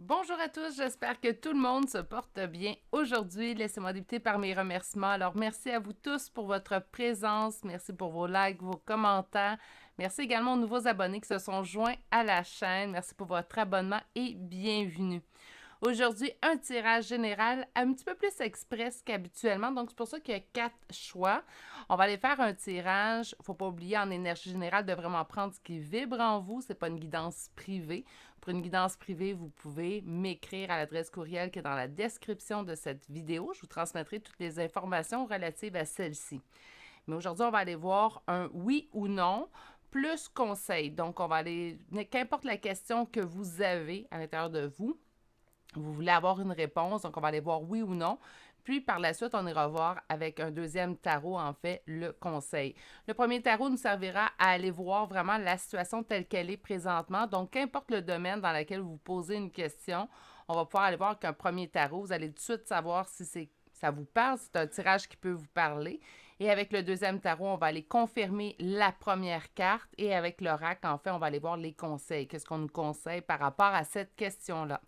Bonjour à tous, j'espère que tout le monde se porte bien aujourd'hui. Laissez-moi débuter par mes remerciements. Alors, merci à vous tous pour votre présence. Merci pour vos likes, vos commentaires. Merci également aux nouveaux abonnés qui se sont joints à la chaîne. Merci pour votre abonnement et bienvenue. Aujourd'hui, un tirage général un petit peu plus express qu'habituellement. Donc, c'est pour ça qu'il y a 4 choix. On va aller faire un tirage. Il ne faut pas oublier en énergie générale de vraiment prendre ce qui vibre en vous. Ce n'est pas une guidance privée. Pour une guidance privée, vous pouvez m'écrire à l'adresse courriel qui est dans la description de cette vidéo. Je vous transmettrai toutes les informations relatives à celle-ci. Mais aujourd'hui, on va aller voir un oui ou non plus conseil. Donc, on va aller, qu'importe la question que vous avez à l'intérieur de vous, vous voulez avoir une réponse, donc on va aller voir oui ou non. Puis par la suite, on ira voir avec un deuxième tarot, en fait, le conseil. Le premier tarot nous servira à aller voir vraiment la situation telle qu'elle est présentement. Donc, qu'importe le domaine dans lequel vous posez une question, on va pouvoir aller voir qu'un premier tarot, vous allez tout de suite savoir si ça vous parle, c'est un tirage qui peut vous parler. Et avec le deuxième tarot, on va aller confirmer la première carte. Et avec l'oracle, en fait, on va aller voir les conseils. Qu'est-ce qu'on nous conseille par rapport à cette question-là?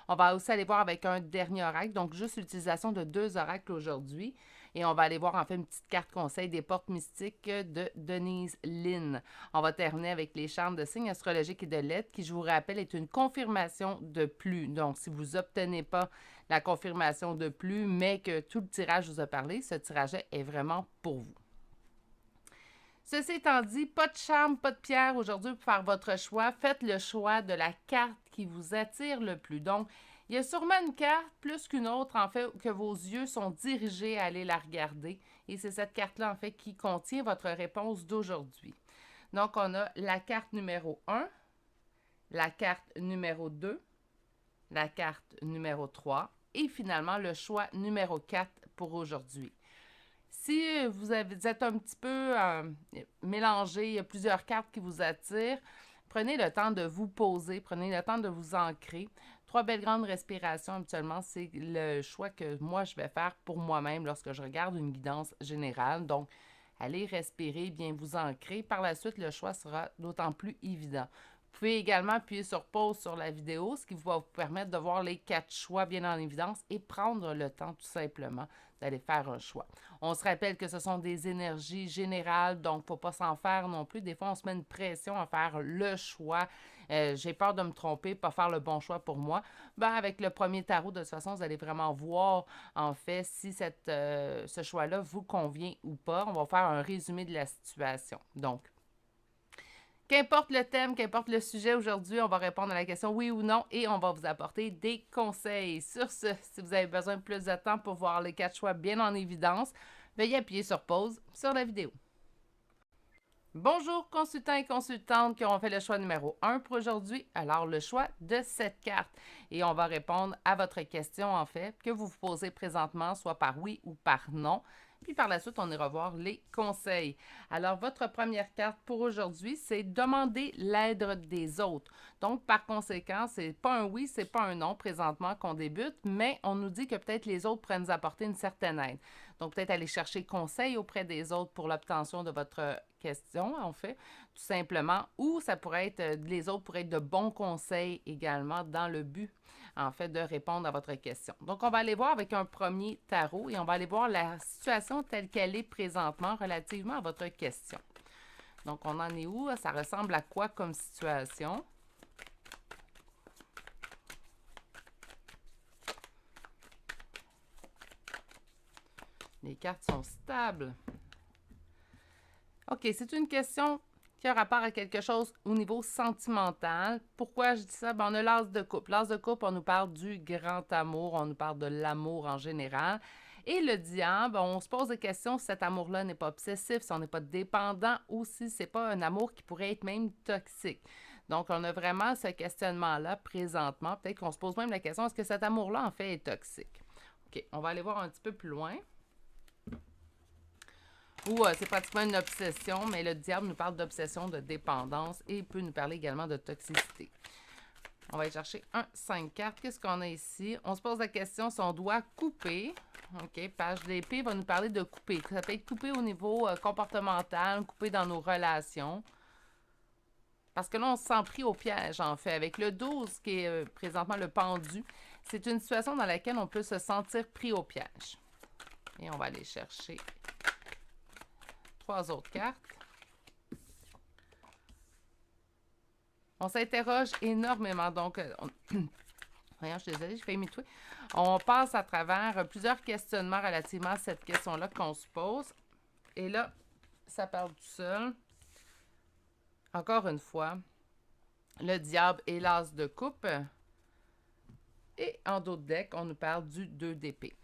On va aussi aller voir avec un dernier oracle, donc juste l'utilisation de 2 oracles aujourd'hui. Et on va aller voir en fait une petite carte conseil des portes mystiques de Denise Lynn. On va terminer avec les charmes de signes astrologiques et de lettres, qui, je vous rappelle, est une confirmation de plus. Donc, si vous n'obtenez pas la confirmation de plus, mais que tout le tirage vous a parlé, ce tirage est vraiment pour vous. Ceci étant dit, pas de charme, pas de pierre aujourd'hui pour faire votre choix. Faites le choix de la carte qui vous attire le plus. Donc, il y a sûrement une carte plus qu'une autre, en fait, que vos yeux sont dirigés à aller la regarder. Et c'est cette carte-là, en fait, qui contient votre réponse d'aujourd'hui. Donc, on a la carte numéro 1, la carte numéro 2, la carte numéro 3 et finalement le choix numéro 4 pour aujourd'hui. Si vous êtes un petit peu mélangé, il y a plusieurs cartes qui vous attirent, prenez le temps de vous poser, prenez le temps de vous ancrer. 3 belles grandes respirations, habituellement, c'est le choix que moi, je vais faire pour moi-même lorsque je regarde une guidance générale. Donc, allez respirer, bien vous ancrer. Par la suite, le choix sera d'autant plus évident. Vous pouvez également appuyer sur pause sur la vidéo, ce qui va vous permettre de voir les 4 choix bien en évidence et prendre le temps tout simplement d'aller faire un choix. On se rappelle que ce sont des énergies générales, donc il ne faut pas s'en faire non plus. Des fois, on se met une pression à faire le choix. J'ai peur de me tromper, pas faire le bon choix pour moi. Ben, avec le premier tarot, de toute façon, vous allez vraiment voir, en fait, si ce choix-là vous convient ou pas. On va faire un résumé de la situation. Donc, qu'importe le thème, qu'importe le sujet aujourd'hui, on va répondre à la question oui ou non et on va vous apporter des conseils. Sur ce, si vous avez besoin de plus de temps pour voir les 4 choix bien en évidence, veuillez appuyer sur pause sur la vidéo. Bonjour consultants et consultantes qui ont fait le choix numéro 1 pour aujourd'hui. Alors, le choix de cette carte. Et on va répondre à votre question, en fait, que vous vous posez présentement, soit par oui ou par non. Puis par la suite, on ira voir les conseils. Alors, votre première carte pour aujourd'hui, c'est demander l'aide des autres. Donc, par conséquent, c'est pas un oui, c'est pas un non présentement qu'on débute, mais on nous dit que peut-être les autres pourraient nous apporter une certaine aide. Donc, peut-être aller chercher conseil auprès des autres pour l'obtention de votre question, en fait, tout simplement. Ou ça pourrait être, les autres pourraient être de bons conseils également dans le but, en fait, de répondre à votre question. Donc, on va aller voir avec un premier tarot et on va aller voir la situation telle qu'elle est présentement relativement à votre question. Donc, on en est où? Ça ressemble à quoi comme situation? Les cartes sont stables. OK, c'est une question qui a rapport à quelque chose au niveau sentimental. Pourquoi je dis ça? Ben, on a l'as de coupe. L'as de coupe, on nous parle du grand amour, on nous parle de l'amour en général. Et le diable, on se pose des questions si cet amour-là n'est pas obsessif, si on n'est pas dépendant ou si c'est pas un amour qui pourrait être même toxique. Donc, on a vraiment ce questionnement-là présentement. Peut-être qu'on se pose même la question, est-ce que cet amour-là, en fait, est toxique? OK, on va aller voir un petit peu plus loin. Ou c'est pratiquement une obsession, mais le diable nous parle d'obsession, de dépendance et peut nous parler également de toxicité. On va aller chercher 5 cartes. Qu'est-ce qu'on a ici? On se pose la question si on doit couper. OK, page d'épée va nous parler de couper. Ça peut être coupé au niveau comportemental, coupé dans nos relations. Parce que là, on se sent pris au piège, en fait. Avec le 12, qui est présentement le pendu, c'est une situation dans laquelle on peut se sentir pris au piège. Et on va aller chercher 3 autres cartes. On s'interroge énormément. Donc, voyons, je suis désolée, j'ai failli m'étouffer. On passe à travers plusieurs questionnements relativement à cette question-là qu'on se pose. Et là, ça parle tout seul. Encore une fois, le diable et l'as de coupe. Et en d'autres decks, on nous parle du 2 d'épée.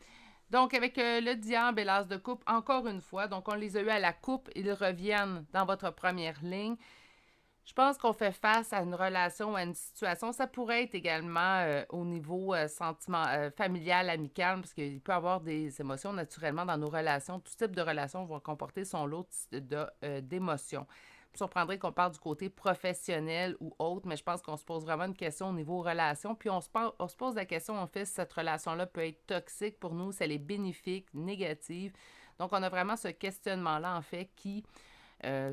Donc, avec le diable et l'as de coupe, encore une fois, donc on les a eu à la coupe, ils reviennent dans votre première ligne. Je pense qu'on fait face à une relation ou à une situation. Ça pourrait être également au niveau familial, amical, parce qu'il peut y avoir des émotions naturellement dans nos relations. Tout type de relations vont comporter son lot d'émotions. Il me surprendrait qu'on parle du côté professionnel ou autre, mais je pense qu'on se pose vraiment une question au niveau relation. Puis on se pose la question, en fait, si cette relation-là peut être toxique pour nous, si elle est bénéfique, négative. Donc, on a vraiment ce questionnement-là, en fait, qui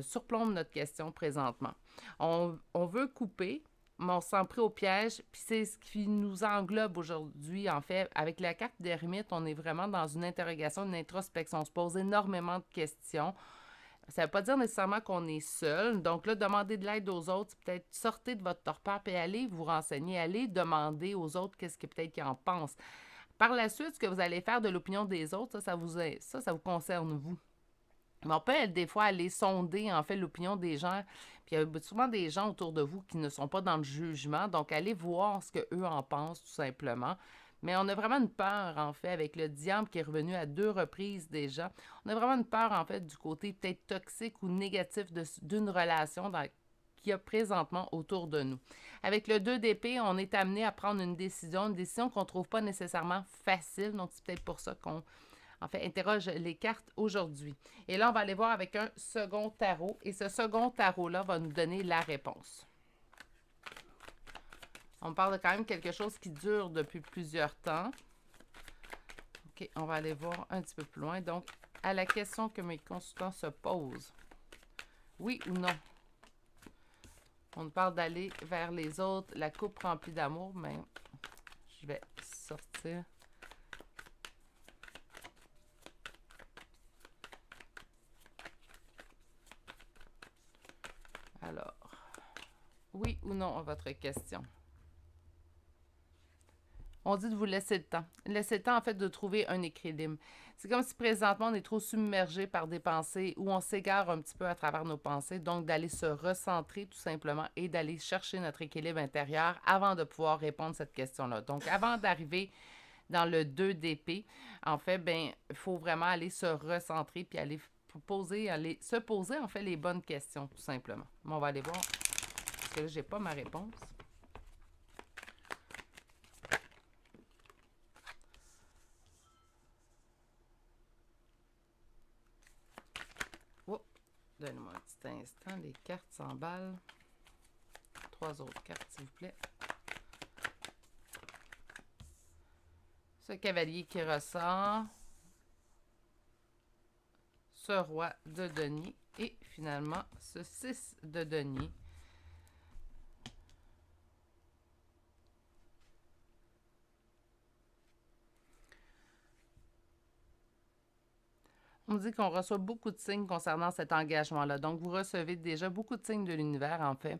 surplombe notre question présentement. On veut couper, mais on s'en pris au piège, puis c'est ce qui nous englobe aujourd'hui, en fait. Avec la carte d'ermite, on est vraiment dans une interrogation, une introspection. On se pose énormément de questions. Ça ne veut pas dire nécessairement qu'on est seul. Donc là, demander de l'aide aux autres, c'est peut-être sortez de votre torpeur et allez vous renseigner, allez demander aux autres qu'est-ce que peut-être qu'ils en pensent. Par la suite, ce que vous allez faire de l'opinion des autres, ça vous concerne vous. Mais on peut des fois aller sonder, en fait, l'opinion des gens. Puis il y a souvent des gens autour de vous qui ne sont pas dans le jugement. Donc, allez voir ce qu'eux en pensent, tout simplement. Mais on a vraiment une peur, en fait, avec le diable qui est revenu à 2 reprises déjà. On a vraiment une peur, en fait, du côté peut-être toxique ou négatif d'une relation qu'il y a présentement autour de nous. Avec le 2 d'épée, on est amené à prendre une décision qu'on ne trouve pas nécessairement facile. Donc, c'est peut-être pour ça qu'on interroge les cartes aujourd'hui. Et là, on va aller voir avec un second tarot. Et ce second tarot-là va nous donner la réponse. On parle de quand même quelque chose qui dure depuis plusieurs temps. OK, on va aller voir un petit peu plus loin. Donc, à la question que mes consultants se posent. Oui ou non? On nous parle d'aller vers les autres, la coupe remplie d'amour, mais je vais sortir. Alors, oui ou non à votre question? On dit de vous laisser le temps. Laisser le temps, en fait, de trouver un équilibre. C'est comme si présentement, on est trop submergé par des pensées ou on s'égare un petit peu à travers nos pensées. Donc, d'aller se recentrer tout simplement et d'aller chercher notre équilibre intérieur avant de pouvoir répondre à cette question-là. Donc, avant d'arriver dans le 2 d'épée, en fait, il faut vraiment aller se recentrer puis aller se poser, en fait, les bonnes questions, tout simplement. Mais on va aller voir, parce que là, j'ai pas ma réponse. Donnez-moi un petit instant. Les cartes s'emballent. 3 autres cartes, s'il vous plaît. Ce cavalier qui ressort. Ce roi de denier. Et finalement, ce 6 de denier. On dit qu'on reçoit beaucoup de signes concernant cet engagement-là. Donc, vous recevez déjà beaucoup de signes de l'univers, en fait.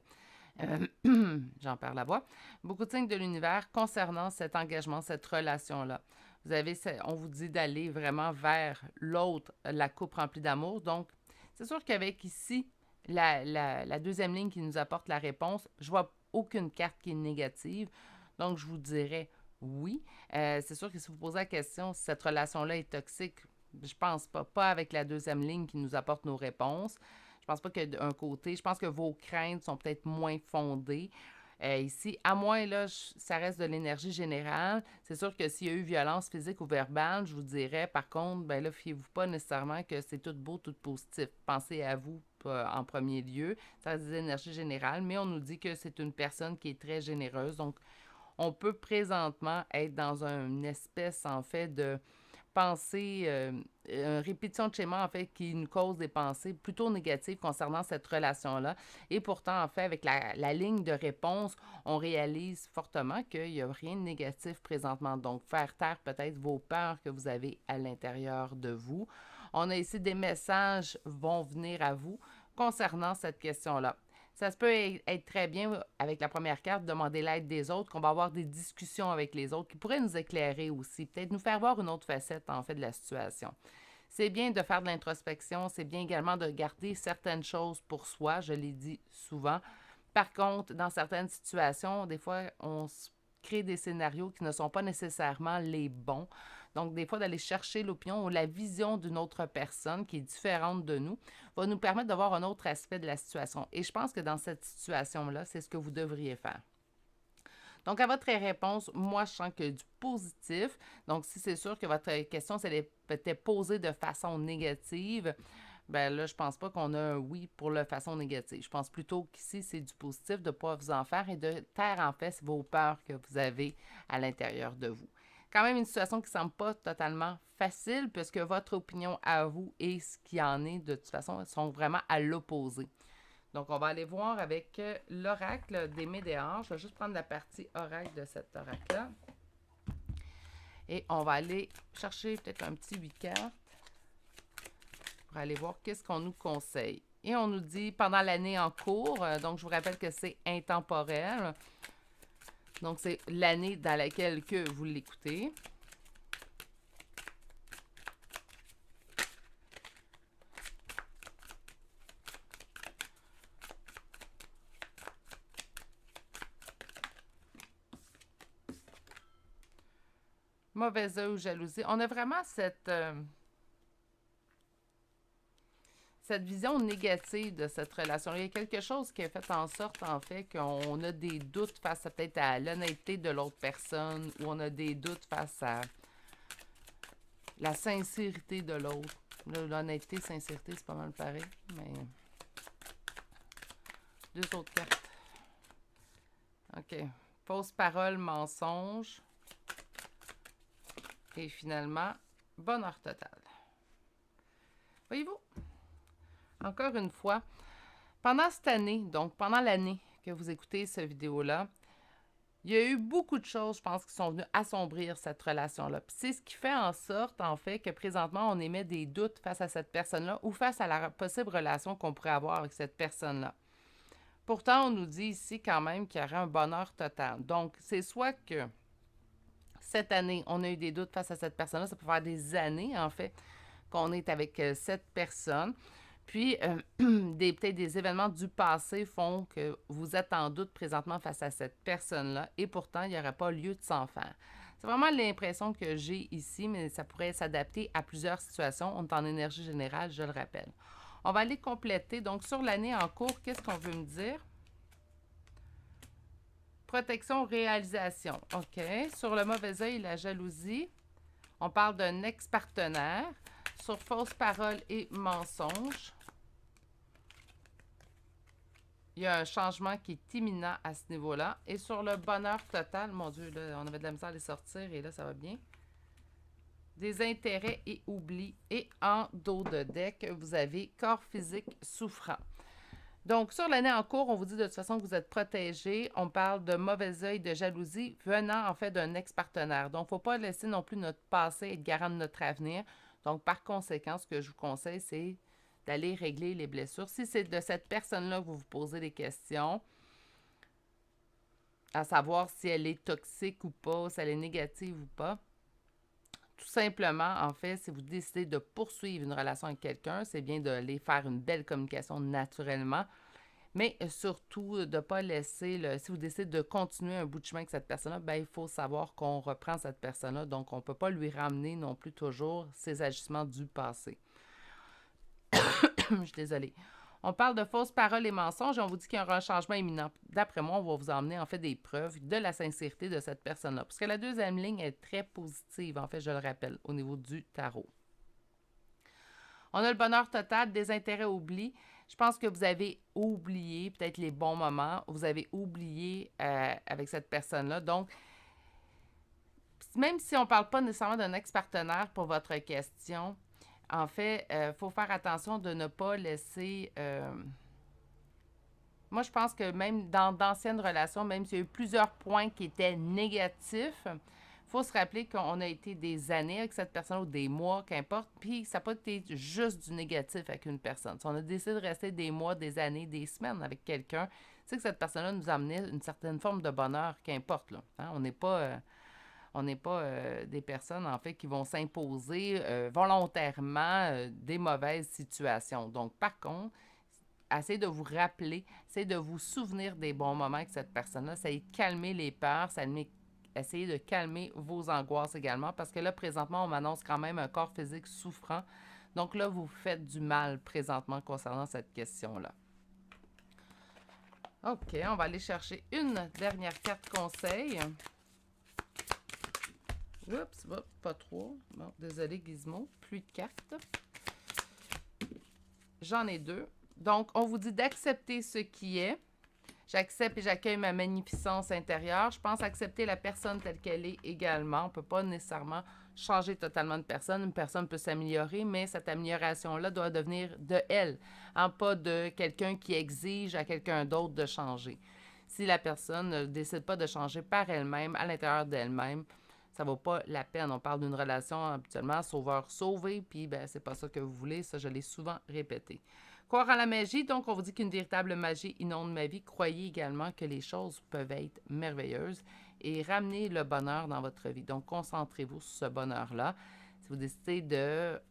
J'en perds la voix. Beaucoup de signes de l'univers concernant cet engagement, cette relation-là. On vous dit d'aller vraiment vers l'autre, la coupe remplie d'amour. Donc, c'est sûr qu'avec ici, la deuxième ligne qui nous apporte la réponse, je vois aucune carte qui est négative. Donc, je vous dirais oui. C'est sûr que si vous posez la question si cette relation-là est toxique, je pense pas. Pas avec la deuxième ligne qui nous apporte nos réponses. Je pense pas que d'un côté, je pense que vos craintes sont peut-être moins fondées. Ici, à moins, là, ça reste de l'énergie générale. C'est sûr que s'il y a eu violence physique ou verbale, je vous dirais, par contre, là, fiez-vous pas nécessairement que c'est tout beau, tout positif. Pensez à vous en premier lieu. Ça reste des énergies générales, mais on nous dit que c'est une personne qui est très généreuse. Donc, on peut présentement être dans une espèce, en fait, de pensées, une répétition de schéma, en fait, qui nous cause des pensées plutôt négatives concernant cette relation-là. Et pourtant, en fait, avec la ligne de réponse, on réalise fortement qu'il n'y a rien de négatif présentement. Donc, faire taire peut-être vos peurs que vous avez à l'intérieur de vous. On a ici des messages vont venir à vous concernant cette question-là. Ça se peut être très bien avec la première carte, demander l'aide des autres, qu'on va avoir des discussions avec les autres qui pourraient nous éclairer aussi, peut-être nous faire voir une autre facette en fait de la situation. C'est bien de faire de l'introspection, c'est bien également de garder certaines choses pour soi, je l'ai dit souvent. Par contre, dans certaines situations, des fois, on se crée des scénarios qui ne sont pas nécessairement les bons. Donc, des fois, d'aller chercher l'opinion ou la vision d'une autre personne qui est différente de nous va nous permettre de voir un autre aspect de la situation. Et je pense que dans cette situation-là, c'est ce que vous devriez faire. Donc, à votre réponse, moi, je sens que du positif. Donc, si c'est sûr que votre question, c'est peut-être posée de façon négative, ben là, je pense pas qu'on a un oui pour la façon négative. Je pense plutôt qu'ici, c'est du positif de ne pas vous en faire et de taire en fait vos peurs que vous avez à l'intérieur de vous. Quand même une situation qui ne semble pas totalement facile puisque votre opinion à vous et ce qui en est de toute façon sont vraiment à l'opposé. Donc, on va aller voir avec l'oracle des Médéors. Je vais juste prendre la partie oracle de cet oracle-là. Et on va aller chercher peut-être un petit 8 cartes pour aller voir qu'est-ce qu'on nous conseille. Et on nous dit pendant l'année en cours, donc je vous rappelle que c'est intemporel. Donc, c'est l'année dans laquelle que vous l'écoutez. Mauvais œil ou jalousie. On a vraiment cette vision négative de cette relation. Il y a quelque chose qui a fait en sorte, en fait, qu'on a des doutes face à peut-être à l'honnêteté de l'autre personne ou on a des doutes face à la sincérité de l'autre. L'honnêteté, sincérité, c'est pas mal pareil, mais... Deux autres cartes. OK. Fausse parole, mensonge. Et finalement, bonheur total. Voyez-vous? Encore une fois, pendant cette année, donc pendant l'année que vous écoutez cette vidéo-là, il y a eu beaucoup de choses, je pense, qui sont venues assombrir cette relation-là. Puis c'est ce qui fait en sorte, en fait, que présentement, on émet des doutes face à cette personne-là ou face à la possible relation qu'on pourrait avoir avec cette personne-là. Pourtant, on nous dit ici quand même qu'il y aurait un bonheur total. Donc, c'est soit que cette année, on a eu des doutes face à cette personne-là, ça peut faire des années, en fait, qu'on est avec cette personne. Puis, peut-être des événements du passé font que vous êtes en doute présentement face à cette personne-là et pourtant, il n'y aurait pas lieu de s'en faire. C'est vraiment l'impression que j'ai ici, mais ça pourrait s'adapter à plusieurs situations. On est en énergie générale, je le rappelle. On va aller compléter. Donc, sur l'année en cours, qu'est-ce qu'on veut me dire? Protection, réalisation. OK. Sur le mauvais œil, la jalousie, on parle d'un ex-partenaire. Sur fausse parole et mensonge, il y a un changement qui est imminent à ce niveau-là. Et sur le bonheur total, mon Dieu, là, on avait de la misère à les sortir et là, ça va bien. Des intérêts et oublis. Et en dos de deck, vous avez corps physique souffrant. Donc, sur l'année en cours, on vous dit de toute façon que vous êtes protégé. On parle de mauvais œil, de jalousie venant en fait d'un ex-partenaire. Donc, il ne faut pas laisser non plus notre passé être garant de notre avenir. Donc, par conséquent, ce que je vous conseille, c'est d'aller régler les blessures. Si c'est de cette personne-là que vous vous posez des questions, à savoir si elle est toxique ou pas, si elle est négative ou pas, tout simplement, en fait, si vous décidez de poursuivre une relation avec quelqu'un, c'est bien d'aller faire une belle communication naturellement, mais surtout de ne pas laisser, si vous décidez de continuer un bout de chemin avec cette personne-là, ben, il faut savoir qu'on reprend cette personne-là, donc on ne peut pas lui ramener non plus toujours ses agissements du passé. Je suis désolée. On parle de fausses paroles et mensonges et on vous dit qu'il y aura un changement imminent. D'après moi, on va vous emmener en fait des preuves de la sincérité de cette personne-là. Parce que la deuxième ligne est très positive, en fait, je le rappelle, au niveau du tarot. On a le bonheur total, des intérêts oublis. Je pense que vous avez oublié peut-être les bons moments. Vous avez oublié avec cette personne-là. Donc, même si on ne parle pas nécessairement d'un ex-partenaire pour votre question, en fait, il faut faire attention de ne pas laisser... Moi, je pense que même dans d'anciennes relations, même s'il y a eu plusieurs points qui étaient négatifs, il faut se rappeler qu'on a été des années avec cette personne ou des mois, qu'importe, puis ça n'a pas été juste du négatif avec une personne. Si on a décidé de rester des mois, des années, des semaines avec quelqu'un, c'est que cette personne-là nous a amené une certaine forme de bonheur, qu'importe. Là. Hein? On n'est pas des personnes, en fait, qui vont s'imposer volontairement des mauvaises situations. Donc, par contre, essayez de vous rappeler, essayez de vous souvenir des bons moments avec cette personne-là. Essayez de calmer les peurs, essayez de calmer vos angoisses également, parce que là, présentement, on m'annonce quand même un corps physique souffrant. Donc là, vous faites du mal présentement concernant cette question-là. OK, on va aller chercher une dernière carte conseil. Oups, pas trop. Bon, désolé Gizmo, plus de cartes. J'en ai deux. Donc, on vous dit d'accepter ce qui est. J'accepte et j'accueille ma magnificence intérieure. Je pense accepter la personne telle qu'elle est également. On ne peut pas nécessairement changer totalement de personne. Une personne peut s'améliorer, mais cette amélioration-là doit devenir de elle, hein, pas de quelqu'un qui exige à quelqu'un d'autre de changer. Si la personne ne décide pas de changer par elle-même, à l'intérieur d'elle-même, ça ne vaut pas la peine. On parle d'une relation habituellement sauveur-sauvé, puis ben, c'est pas ça que vous voulez. Ça, je l'ai souvent répété. Croire en la magie, donc on vous dit qu'une véritable magie inonde ma vie. Croyez également que les choses peuvent être merveilleuses et ramener le bonheur dans votre vie. Donc, concentrez-vous sur ce bonheur-là. Si vous décidez de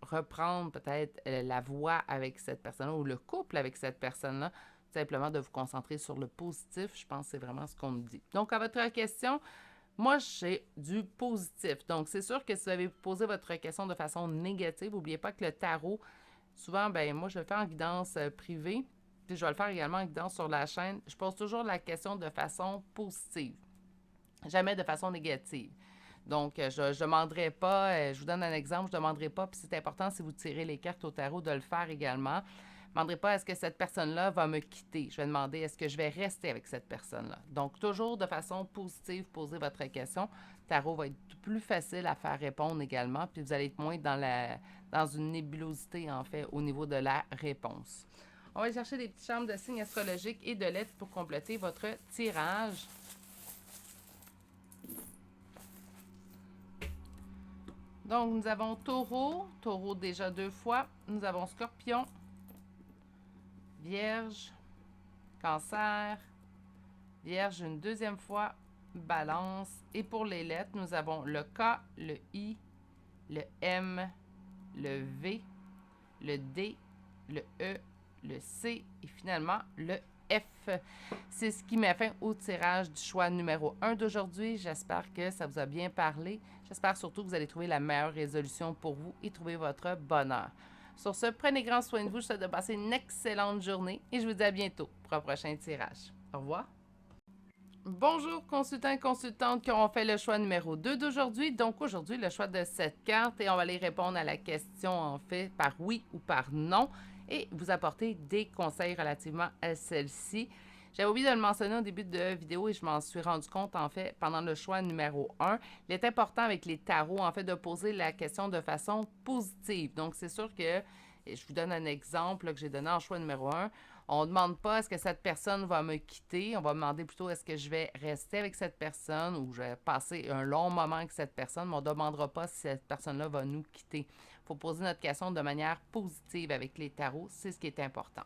reprendre peut-être la voie avec cette personne-là ou le couple avec cette personne-là, simplement de vous concentrer sur le positif, je pense que c'est vraiment ce qu'on nous dit. Donc, à votre question, moi, j'ai du positif. Donc, c'est sûr que si vous avez posé votre question de façon négative, n'oubliez pas que le tarot, souvent, ben moi, je le fais en guidance privée, puis je vais le faire également en guidance sur la chaîne. Je pose toujours la question de façon positive, jamais de façon négative. Donc, je ne demanderai pas, je vous donne un exemple, je ne demanderai pas, puis c'est important si vous tirez les cartes au tarot de le faire également. Je ne demanderai pas est-ce que cette personne-là va me quitter. Je vais demander est-ce que je vais rester avec cette personne-là. Donc, toujours de façon positive, posez votre question. Le tarot va être plus facile à faire répondre également, puis vous allez être moins dans une nébulosité, en fait, au niveau de la réponse. On va aller chercher des petites chambres de signes astrologiques et de lettres pour compléter votre tirage. Donc, nous avons Taureau déjà 2 fois. Nous avons Scorpion, Vierge, Cancer, Vierge une deuxième fois, Balance. Et pour les lettres, nous avons le K, le I, le M, le V, le D, le E, le C et finalement le F. C'est ce qui met fin au tirage du choix numéro 1 d'aujourd'hui. J'espère que ça vous a bien parlé. J'espère surtout que vous allez trouver la meilleure résolution pour vous et trouver votre bonheur. Sur ce, prenez grand soin de vous. Je vous souhaite de passer une excellente journée et je vous dis à bientôt pour un prochain tirage. Au revoir. Bonjour consultants et consultantes qui auront fait le choix numéro 2 d'aujourd'hui. Donc aujourd'hui, le choix de cette carte et on va aller répondre à la question en fait par oui ou par non et vous apporter des conseils relativement à celle-ci. J'avais oublié de le mentionner au début de la vidéo et je m'en suis rendu compte en fait pendant le choix numéro 1. Il est important avec les tarots en fait de poser la question de façon positive. Donc c'est sûr que, je vous donne un exemple là, que j'ai donné en choix numéro 1. On ne demande pas est-ce que cette personne va me quitter. On va demander plutôt est-ce que je vais rester avec cette personne ou je vais passer un long moment avec cette personne, mais on ne demandera pas si cette personne-là va nous quitter. Il faut poser notre question de manière positive avec les tarots. C'est ce qui est important.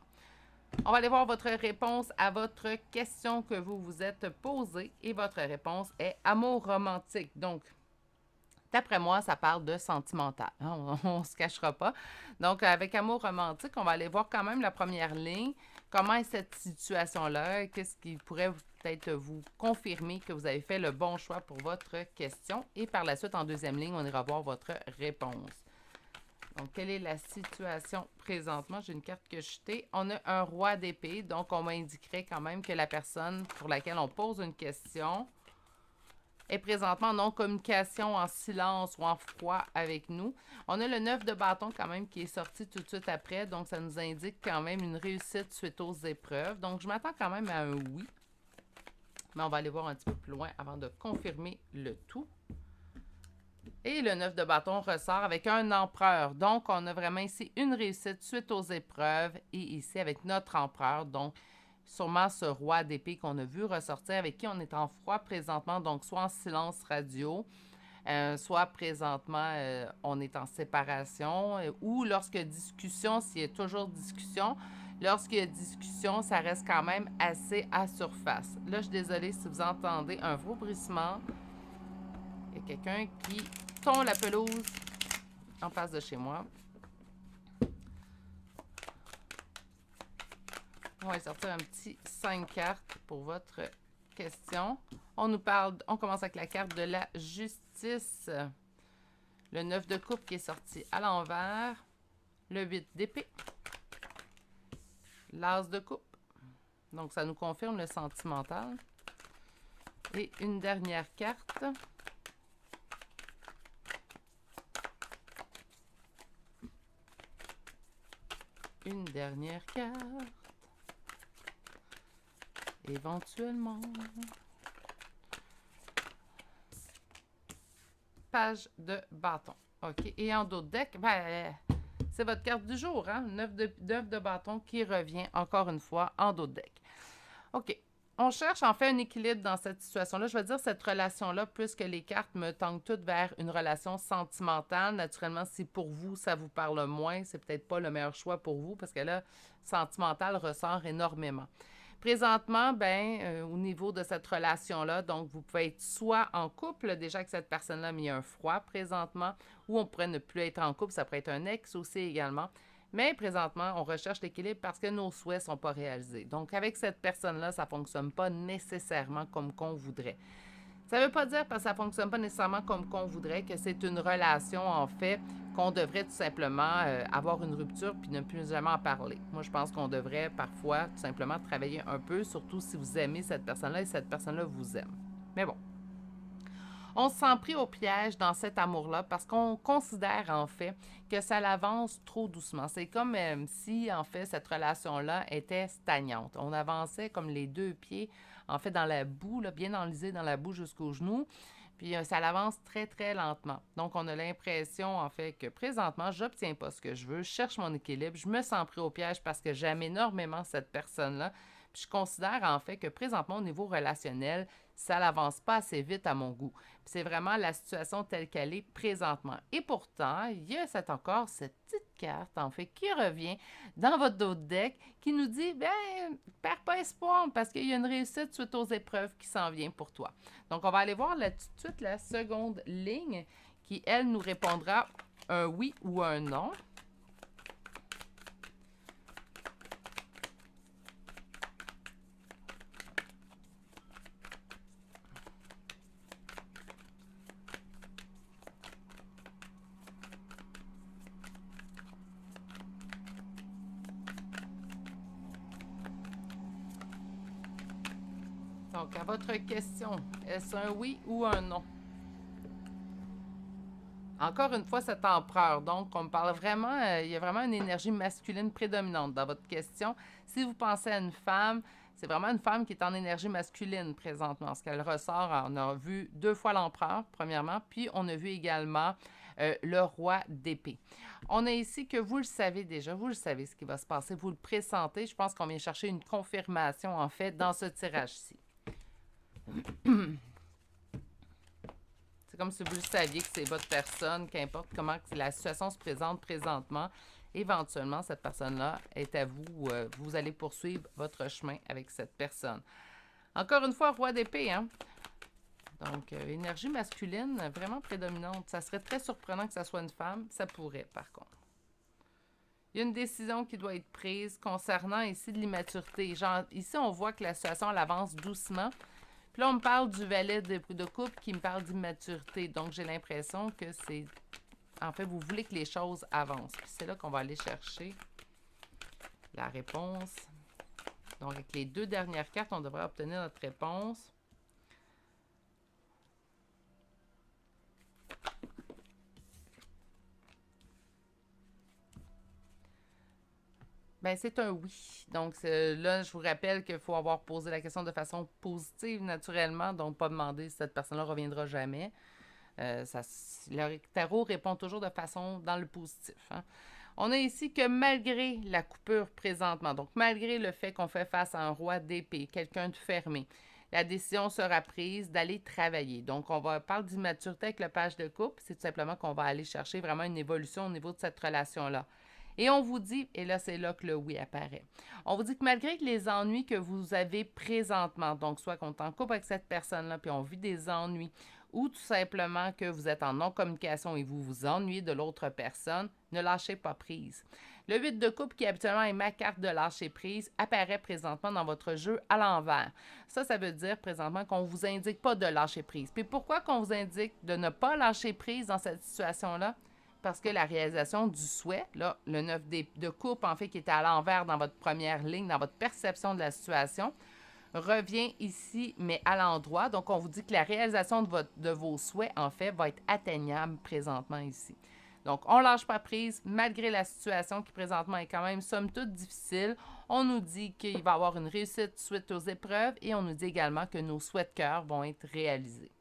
On va aller voir votre réponse à votre question que vous vous êtes posée. Et votre réponse est amour romantique. Donc, d'après moi, ça parle de sentimental. Hein? On ne se cachera pas. Donc, avec amour romantique, on va aller voir quand même la première ligne. Comment est cette situation-là? Qu'est-ce qui pourrait peut-être vous confirmer que vous avez fait le bon choix pour votre question? Et par la suite, en deuxième ligne, on ira voir votre réponse. Donc, quelle est la situation présentement? J'ai une carte que je jetée. On a un roi d'épée. Donc, on m'indiquerait quand même que la personne pour laquelle on pose une question est présentement en non-communication, en silence ou en froid avec nous. On a le 9 de bâton quand même qui est sorti tout de suite après, donc ça nous indique quand même une réussite suite aux épreuves. Donc je m'attends quand même à un oui, mais on va aller voir un petit peu plus loin avant de confirmer le tout. Et le 9 de bâton ressort avec un empereur. Donc, on a vraiment ici une réussite suite aux épreuves. Et ici, avec notre empereur, donc sûrement ce roi d'épée qu'on a vu ressortir, avec qui on est en froid présentement, donc soit en silence radio, soit présentement, on est en séparation, ou lorsque discussion, s'il y a toujours discussion, lorsqu'il y a discussion, ça reste quand même assez à surface. Là, je suis désolée si vous entendez un vaubrissement. Il y a quelqu'un qui tond la pelouse en face de chez moi. On va sortir un petit 5 cartes pour votre question. On commence avec la carte de la justice. Le 9 de coupe qui est sorti à l'envers. Le 8 d'épée. L'as de coupe. Donc, ça nous confirme le sentimental. Et une dernière carte. Une dernière carte. Éventuellement. Page de bâton. OK. Et en dos de deck, c'est votre carte du jour, hein? 9 de bâton qui revient encore une fois en dos de deck. OK. On cherche en fait un équilibre dans cette situation-là. Je veux dire, cette relation-là, puisque les cartes me tendent toutes vers une relation sentimentale. Naturellement, si pour vous, ça vous parle moins, c'est peut-être pas le meilleur choix pour vous, parce que là, sentimental ressort énormément. Présentement, au niveau de cette relation-là, donc vous pouvez être soit en couple, déjà avec cette personne-là, mais il y a un froid présentement, ou on pourrait ne plus être en couple, ça pourrait être un ex aussi également. Mais présentement, on recherche l'équilibre parce que nos souhaits ne sont pas réalisés. Donc, avec cette personne-là, ça ne fonctionne pas nécessairement comme qu'on voudrait. Ça ne veut pas dire, parce que ça ne fonctionne pas nécessairement comme qu'on voudrait, que c'est une relation, en fait, qu'on devrait tout simplement avoir une rupture puis ne plus jamais en parler. Moi, je pense qu'on devrait parfois tout simplement travailler un peu, surtout si vous aimez cette personne-là et cette personne-là vous aime. Mais bon. On se sent pris au piège dans cet amour-là parce qu'on considère en fait que ça l'avance trop doucement. C'est comme si en fait cette relation-là était stagnante. On avançait comme les deux pieds en fait dans la boue, là, bien enlisé dans la boue jusqu'aux genoux. Puis ça l'avance très, très lentement. Donc, on a l'impression, en fait, que présentement, je n'obtiens pas ce que je veux, je cherche mon équilibre, je me sens pris au piège parce que j'aime énormément cette personne-là. Puis je considère, en fait, que présentement, au niveau relationnel, ça n'avance pas assez vite à mon goût. Puis c'est vraiment la situation telle qu'elle est présentement. Et pourtant, il y a encore cette petite carte, en fait, qui revient dans votre dos de deck, qui nous dit, perds pas espoir, parce qu'il y a une réussite suite aux épreuves qui s'en vient pour toi. Donc, on va aller voir là tout de suite la seconde ligne qui, elle, nous répondra un oui ou un non. Donc, à votre question, est-ce un oui ou un non? Encore une fois, cet empereur. Donc, on me parle vraiment, il y a vraiment une énergie masculine prédominante dans votre question. Si vous pensez à une femme, c'est vraiment une femme qui est en énergie masculine présentement. Ce qu'elle ressort, on a vu 2 fois l'empereur, premièrement, puis on a vu également le roi d'épée. On a ici que vous le savez déjà, vous le savez ce qui va se passer, vous le pressentez. Je pense qu'on vient chercher une confirmation, en fait, dans ce tirage-ci. C'est comme si vous le saviez que c'est votre personne, qu'importe comment la situation se présente présentement, éventuellement, cette personne-là est à vous. Vous allez poursuivre votre chemin avec cette personne. Encore une fois, roi d'épée, hein? Donc, énergie masculine vraiment prédominante. Ça serait très surprenant que ça soit une femme. Ça pourrait, par contre. Il y a une décision qui doit être prise concernant ici de l'immaturité. Genre, ici, on voit que la situation, elle avance doucement. Puis là, on me parle du valet de coupe qui me parle d'immaturité. Donc, j'ai l'impression que c'est... En fait, vous voulez que les choses avancent. Puis c'est là qu'on va aller chercher la réponse. Donc, avec les 2 dernières cartes, on devrait obtenir notre réponse. C'est un oui. Donc, là, je vous rappelle qu'il faut avoir posé la question de façon positive, naturellement. Donc, pas demander si cette personne-là reviendra jamais. Le tarot répond toujours de façon dans le positif. Hein. On a ici que malgré la coupure présentement, donc malgré le fait qu'on fait face à un roi d'épée, quelqu'un de fermé, la décision sera prise d'aller travailler. Donc, on va parler d'immaturité avec le page de couple. C'est tout simplement qu'on va aller chercher vraiment une évolution au niveau de cette relation-là. Et on vous dit, et là, c'est là que le oui apparaît. On vous dit que malgré les ennuis que vous avez présentement, donc soit qu'on est en couple avec cette personne-là, puis on vit des ennuis, ou tout simplement que vous êtes en non-communication et vous vous ennuyez de l'autre personne, ne lâchez pas prise. Le 8 de coupe, qui habituellement est ma carte de lâcher prise, apparaît présentement dans votre jeu à l'envers. Ça veut dire présentement qu'on ne vous indique pas de lâcher prise. Puis pourquoi qu'on vous indique de ne pas lâcher prise dans cette situation-là? Parce que la réalisation du souhait, là, le 9 de coupe, en fait, qui était à l'envers dans votre première ligne, dans votre perception de la situation, revient ici, mais à l'endroit. Donc, on vous dit que la réalisation de vos souhaits, en fait, va être atteignable présentement ici. Donc, on ne lâche pas prise, malgré la situation qui présentement est quand même, somme toute, difficile. On nous dit qu'il va y avoir une réussite suite aux épreuves et on nous dit également que nos souhaits de cœur vont être réalisés.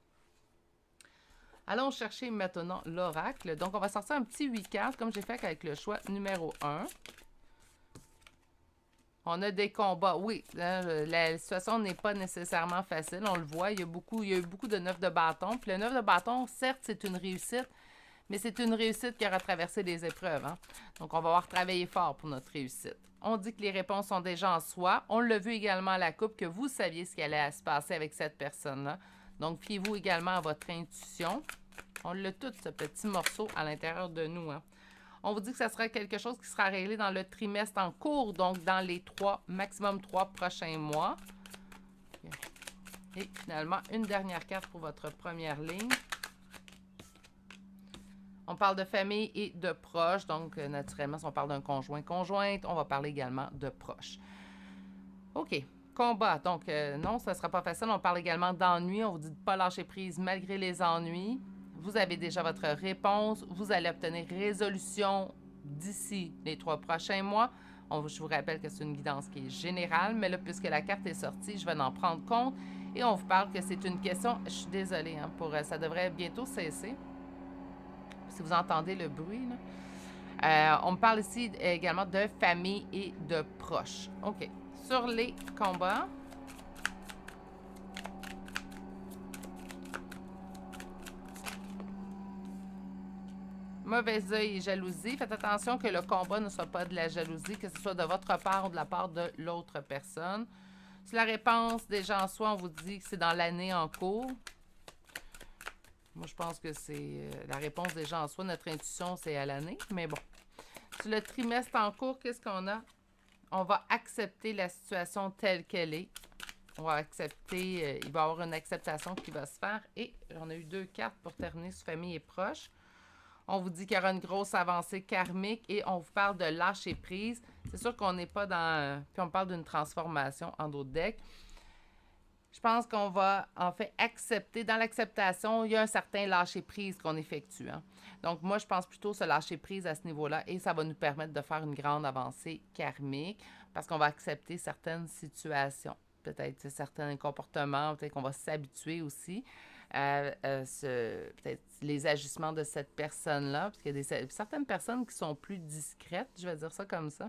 Allons chercher maintenant l'oracle. Donc, on va sortir un petit 8 cartes, comme j'ai fait avec le choix numéro 1. On a des combats. Oui, la situation n'est pas nécessairement facile. On le voit, il y a eu beaucoup de 9 de bâton. Puis le 9 de bâton, certes, c'est une réussite, mais c'est une réussite qui aura traversé les épreuves. Hein? Donc, on va avoir travaillé fort pour notre réussite. On dit que les réponses sont déjà en soi. On l'a vu également à la coupe, que vous saviez ce qui allait se passer avec cette personne-là. Donc, fiez-vous également à votre intuition. On l'a tout, ce petit morceau à l'intérieur de nous. Hein? On vous dit que ça sera quelque chose qui sera réglé dans le trimestre en cours, donc dans les maximum 3 prochains mois. Et finalement, une dernière carte pour votre première ligne. On parle de famille et de proches, donc naturellement, si on parle d'un conjointe, on va parler également de proches. OK. Combat. Donc, non, ça ne sera pas facile. On parle également d'ennui. On vous dit de ne pas lâcher prise malgré les ennuis. Vous avez déjà votre réponse. Vous allez obtenir résolution d'ici les 3 prochains mois. Je vous rappelle que c'est une guidance qui est générale, mais là, puisque la carte est sortie, je vais en prendre compte. Et on vous parle que c'est une question... Je suis désolée, hein, ça devrait bientôt cesser. Si vous entendez le bruit, là. On me parle ici également de famille et de proches. OK. Sur les combats... Mauvais œil et jalousie. Faites attention que le combat ne soit pas de la jalousie, que ce soit de votre part ou de la part de l'autre personne. Si la réponse déjà en soi, on vous dit que c'est dans l'année en cours. Moi, je pense que c'est la réponse déjà en soi. Notre intuition, c'est à l'année, mais bon. Sur le trimestre en cours, qu'est-ce qu'on a? On va accepter la situation telle qu'elle est. On va accepter, il va y avoir une acceptation qui va se faire. Et on a eu 2 cartes pour terminer sur famille et proches. On vous dit qu'il y aura une grosse avancée karmique et on vous parle de lâcher prise. C'est sûr qu'on n'est pas dans... Puis on parle d'une transformation en d'autres decks. Je pense qu'on va en fait accepter. Dans l'acceptation, il y a un certain lâcher prise qu'on effectue. Hein. Donc moi, je pense plutôt se lâcher prise à ce niveau-là et ça va nous permettre de faire une grande avancée karmique parce qu'on va accepter certaines situations. Peut-être certains comportements, peut-être qu'on va s'habituer aussi. Peut-être les agissements de cette personne-là, parce qu'il y a certaines personnes qui sont plus discrètes, je vais dire ça comme ça,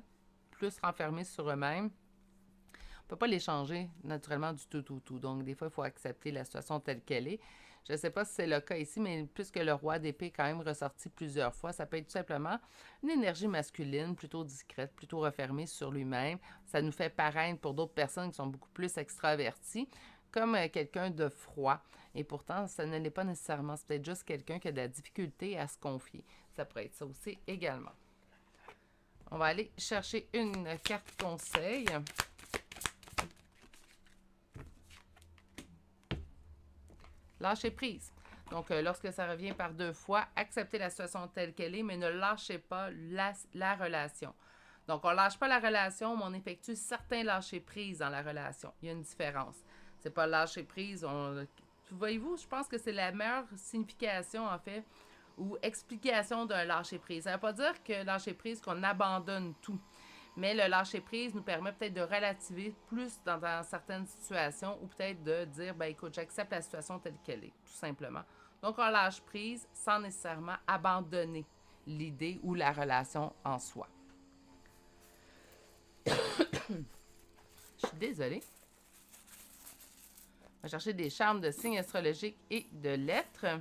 plus renfermées sur eux-mêmes. On ne peut pas les changer naturellement du tout. Donc, des fois, il faut accepter la situation telle qu'elle est. Je ne sais pas si c'est le cas ici, mais puisque le roi d'épée est quand même ressorti plusieurs fois, ça peut être tout simplement une énergie masculine, plutôt discrète, plutôt refermée sur lui-même. Ça nous fait paraître pour d'autres personnes qui sont beaucoup plus extraverties, comme quelqu'un de froid. Et pourtant, ça ne l'est pas nécessairement. C'est peut-être juste quelqu'un qui a de la difficulté à se confier. Ça pourrait être ça aussi également. On va aller chercher une carte conseil. Lâcher prise. Donc, lorsque ça revient par 2 fois, acceptez la situation telle qu'elle est, mais ne lâchez pas la relation. Donc, on ne lâche pas la relation, mais on effectue certains lâcher prise dans la relation. Il y a une différence. C'est pas lâcher prise. Voyez-vous, je pense que c'est la meilleure signification, en fait, ou explication d'un lâcher prise. Ça ne veut pas dire que lâcher prise, qu'on abandonne tout. Mais le lâcher prise nous permet peut-être de relativiser plus dans certaines situations ou peut-être de dire, ben écoute, j'accepte la situation telle qu'elle est, tout simplement. Donc, on lâche prise sans nécessairement abandonner l'idée ou la relation en soi. Je suis désolée. On va chercher des charmes de signes astrologiques et de lettres.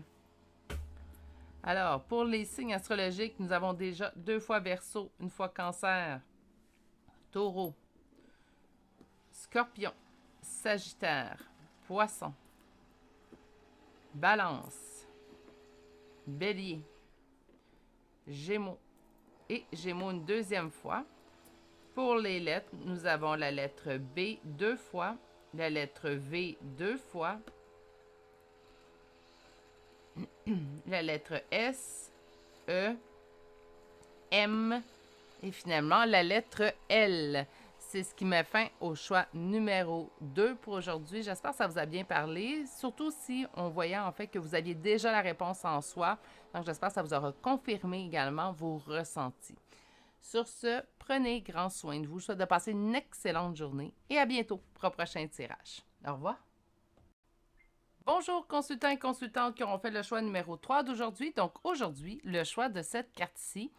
Alors, pour les signes astrologiques, nous avons déjà 2 fois Verseau, 1 fois Cancer, Taureau, Scorpion, Sagittaire, Poisson, Balance, Bélier, Gémeaux et Gémeaux une 2e fois. Pour les lettres, nous avons la lettre B 2 fois, la lettre V 2 fois, la lettre S, E, M et finalement la lettre L. C'est ce qui met fin au choix numéro 2 pour aujourd'hui. J'espère que ça vous a bien parlé, surtout si on voyait en fait que vous aviez déjà la réponse en soi. Donc j'espère que ça vous aura confirmé également vos ressentis. Sur ce, prenez grand soin de vous. Je vous souhaite de passer une excellente journée et à bientôt pour un prochain tirage. Au revoir. Bonjour consultants et consultantes qui auront fait le choix numéro 3 d'aujourd'hui. Donc aujourd'hui, le choix de cette carte-ci.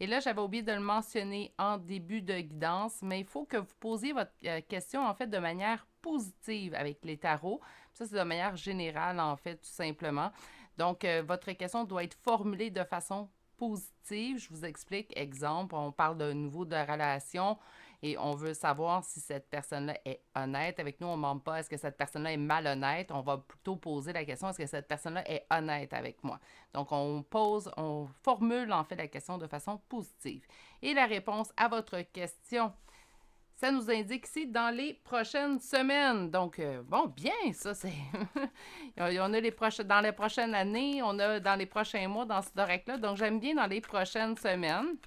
Et là, j'avais oublié de le mentionner en début de guidance, mais il faut que vous posiez votre question en fait de manière positive avec les tarots. Ça, c'est de manière générale en fait, tout simplement. Donc, votre question doit être formulée de façon positive. Je vous explique. Exemple, on parle de nouveau de relation et on veut savoir si cette personne-là est honnête avec nous. On ne demande pas est-ce que cette personne-là est malhonnête. On va plutôt poser la question est-ce que cette personne-là est honnête avec moi. Donc, on formule en fait la question de façon positive. Et la réponse à votre question, ça nous indique ici dans les prochaines semaines. Donc, bon, bien, ça, c'est... on a dans les prochaines années, on a dans les prochains mois dans ce direct-là. Donc, j'aime bien dans les prochaines semaines.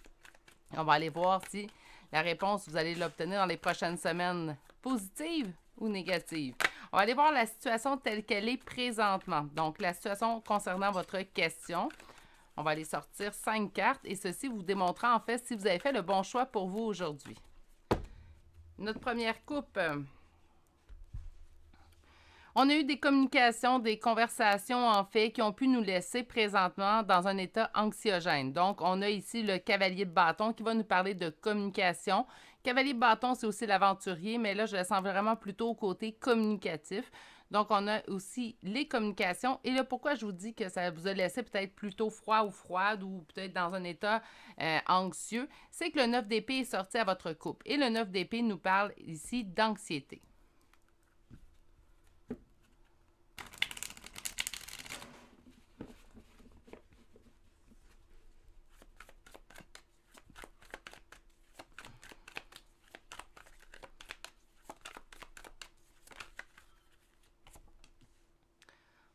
On va aller voir si la réponse, vous allez l'obtenir dans les prochaines semaines positive ou négative. On va aller voir la situation telle qu'elle est présentement. Donc, la situation concernant votre question. On va aller sortir 5 cartes et ceci vous démontrera en fait si vous avez fait le bon choix pour vous aujourd'hui. Notre première coupe, on a eu des communications, des conversations en fait qui ont pu nous laisser présentement dans un état anxiogène. Donc, on a ici le cavalier de bâton qui va nous parler de communication. Cavalier de bâton, c'est aussi l'aventurier, mais là, je le sens vraiment plutôt au côté communicatif. Donc, on a aussi les communications. Et là, pourquoi je vous dis que ça vous a laissé peut-être plutôt froid ou froide ou peut-être dans un état anxieux, c'est que le 9 d'épée est sorti à votre coupe. Et le 9 d'épée nous parle ici d'anxiété.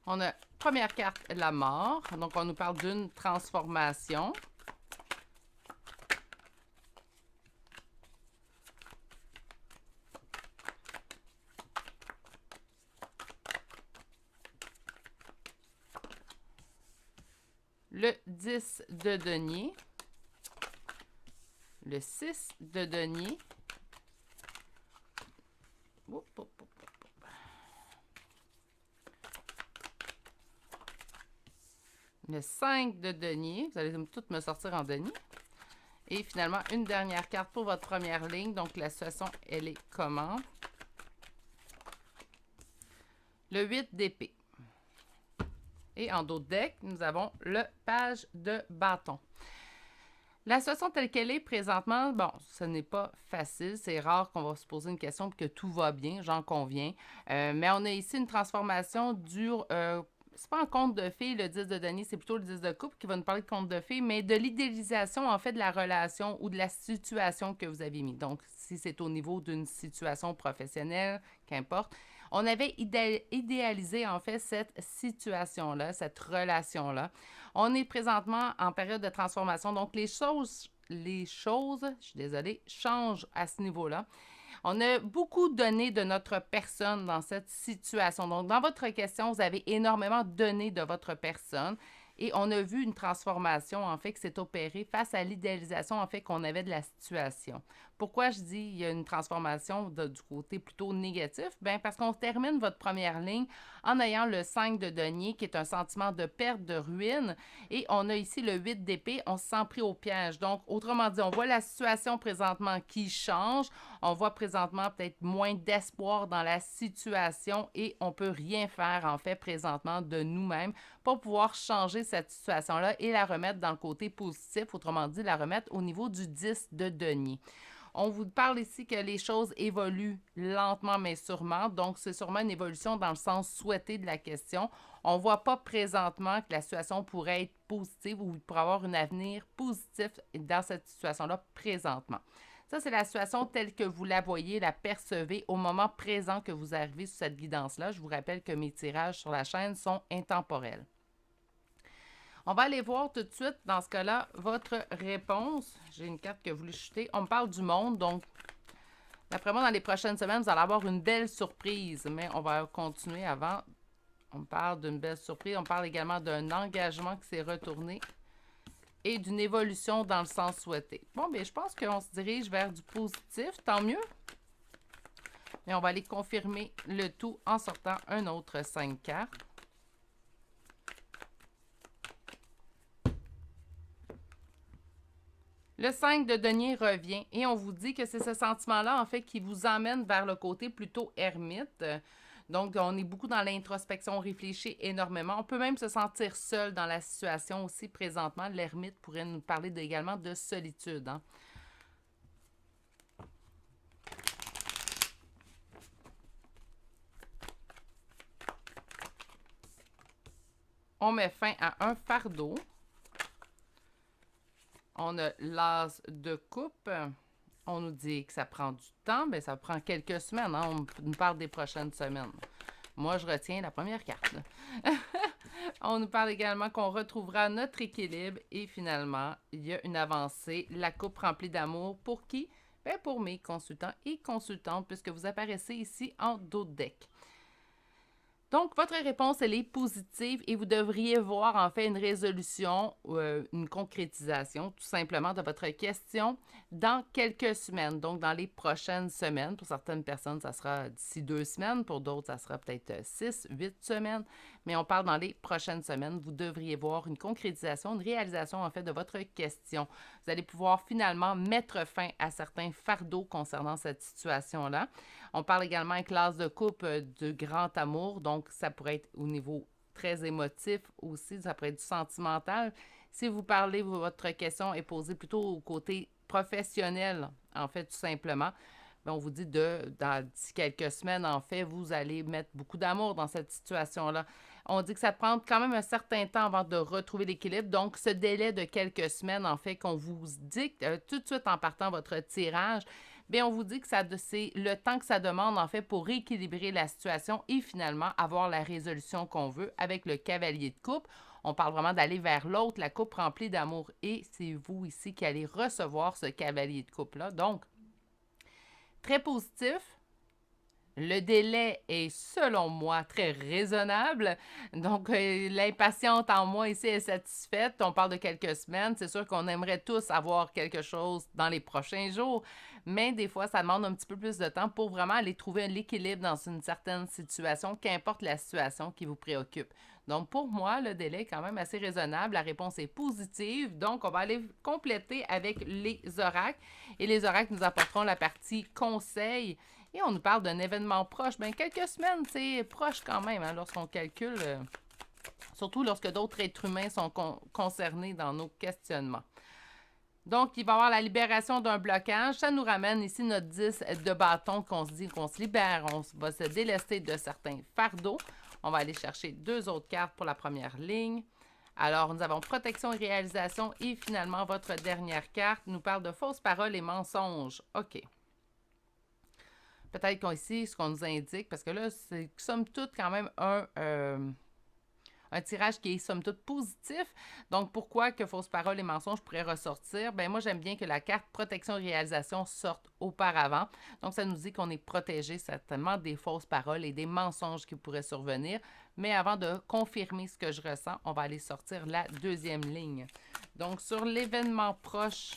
On a première carte, la mort. Donc, on nous parle d'une transformation. Le 10 de denier. Le 6 de denier. Le 5 de denier. Vous allez toutes me sortir en denier. Et finalement, une dernière carte pour votre première ligne. Donc, la situation, elle est comment? Le 8 d'épée. Et en dos de deck, nous avons le page de bâton. La situation telle qu'elle est présentement, bon, ce n'est pas facile. C'est rare qu'on va se poser une question pour que tout va bien, j'en conviens. Mais on a ici une transformation dure... c'est pas un conte de fées, le 10 de denier, c'est plutôt le 10 de coupe qui va nous parler de conte de fées, mais de l'idéalisation, en fait, de la relation ou de la situation que vous avez mis. Donc, si c'est au niveau d'une situation professionnelle, qu'importe, on avait idéalisé, en fait, cette situation-là, cette relation-là. On est présentement en période de transformation, donc les choses, je suis désolée, changent à ce niveau-là. On a beaucoup donné de notre personne dans cette situation. Donc, dans votre question, vous avez énormément donné de votre personne Et on a vu une transformation, en fait, qui s'est opérée face à l'idéalisation, en fait, qu'on avait de la situation. Pourquoi je dis il y a une transformation du côté plutôt négatif? Bien, parce qu'on termine votre première ligne en ayant le 5 de denier, qui est un sentiment de perte, de ruine. Et on a ici le 8 d'épée, on se sent pris au piège. Donc, autrement dit, on voit la situation présentement qui change. On voit présentement peut-être moins d'espoir dans la situation et on peut rien faire, en fait, présentement de nous-mêmes pour pouvoir changer cette situation-là et la remettre dans le côté positif, autrement dit, la remettre au niveau du 10 de denier. On vous parle ici que les choses évoluent lentement mais sûrement, donc c'est sûrement une évolution dans le sens souhaité de la question. On ne voit pas présentement que la situation pourrait être positive ou il pourrait avoir un avenir positif dans cette situation-là présentement. Ça, c'est la situation telle que vous la voyez, la percevez au moment présent que vous arrivez sur cette guidance-là. Je vous rappelle que mes tirages sur la chaîne sont intemporels. On va aller voir tout de suite, dans ce cas-là, votre réponse. J'ai une carte que vous voulez chuter. On me parle du monde, donc d'après moi, dans les prochaines semaines, vous allez avoir une belle surprise. Mais on va continuer avant. On me parle d'une belle surprise. On parle également d'un engagement qui s'est retourné et d'une évolution dans le sens souhaité. Bon, bien, je pense qu'on se dirige vers du positif. Tant mieux. Et on va aller confirmer le tout en sortant un autre 5 cartes. Le 5 de denier revient et on vous dit que c'est ce sentiment-là, en fait, qui vous emmène vers le côté plutôt ermite. Donc, on est beaucoup dans l'introspection, on réfléchit énormément. On peut même se sentir seul dans la situation aussi présentement. L'ermite pourrait nous parler également de solitude. Hein? On met fin à un fardeau. On a l'as de coupe. On nous dit que ça prend du temps. Bien, ça prend quelques semaines. Hein? On nous parle des prochaines semaines. Moi, je retiens la première carte. On nous parle également qu'on retrouvera notre équilibre. Et finalement, il y a une avancée. La coupe remplie d'amour. Pour qui? Bien, pour mes consultants et consultantes, puisque vous apparaissez ici en dos de deck. Donc, votre réponse, elle est positive et vous devriez voir en fait une résolution, une concrétisation tout simplement de votre question dans quelques semaines, donc dans les prochaines semaines. Pour certaines personnes, ça sera d'ici 2 semaines, pour d'autres, ça sera peut-être 6, 8 semaines, mais on parle dans les prochaines semaines. Vous devriez voir une concrétisation, une réalisation en fait de votre question. Vous allez pouvoir finalement mettre fin à certains fardeaux concernant cette situation-là. On parle également avec l'as de coupe de grand amour, donc ça pourrait être au niveau très émotif aussi, ça pourrait être du sentimental. Si vous parlez, votre question est posée plutôt au côté professionnel, en fait, tout simplement. On vous dit d'ici quelques semaines, en fait, vous allez mettre beaucoup d'amour dans cette situation-là. On dit que ça prend quand même un certain temps avant de retrouver l'équilibre. Donc, ce délai de quelques semaines, en fait, qu'on vous dicte tout de suite en partant votre tirage, bien, on vous dit que c'est le temps que ça demande, en fait, pour rééquilibrer la situation et finalement avoir la résolution qu'on veut avec le cavalier de coupe. On parle vraiment d'aller vers l'autre, la coupe remplie d'amour. Et c'est vous ici qui allez recevoir ce cavalier de coupe-là. Donc, très positif. Le délai est, selon moi, très raisonnable. Donc, l'impatiente en moi ici est satisfaite. On parle de quelques semaines. C'est sûr qu'on aimerait tous avoir quelque chose dans les prochains jours. Mais des fois, ça demande un petit peu plus de temps pour vraiment aller trouver l'équilibre dans une certaine situation, qu'importe la situation qui vous préoccupe. Donc, pour moi, le délai est quand même assez raisonnable. La réponse est positive. Donc, on va aller compléter avec les oracles. Et les oracles nous apporteront la partie conseil. Et on nous parle d'un événement proche. Bien, quelques semaines, c'est proche quand même, hein, lorsqu'on calcule, surtout lorsque d'autres êtres humains sont concernés dans nos questionnements. Donc, il va y avoir la libération d'un blocage. Ça nous ramène ici notre 10 de bâton qu'on se dit qu'on se libère. On va se délester de certains fardeaux. On va aller chercher 2 autres cartes pour la première ligne. Alors, nous avons protection et réalisation. Et finalement, votre dernière carte nous parle de fausses paroles et mensonges. OK. Peut-être qu'ici, ce qu'on nous indique, parce que là, c'est somme toute quand même un un tirage qui est somme toute positif. Donc, pourquoi que fausses paroles et mensonges pourraient ressortir? Ben moi, j'aime bien que la carte protection et réalisation sorte auparavant. Donc, ça nous dit qu'on est protégé certainement des fausses paroles et des mensonges qui pourraient survenir. Mais avant de confirmer ce que je ressens, on va aller sortir la deuxième ligne. Donc, sur l'événement proche,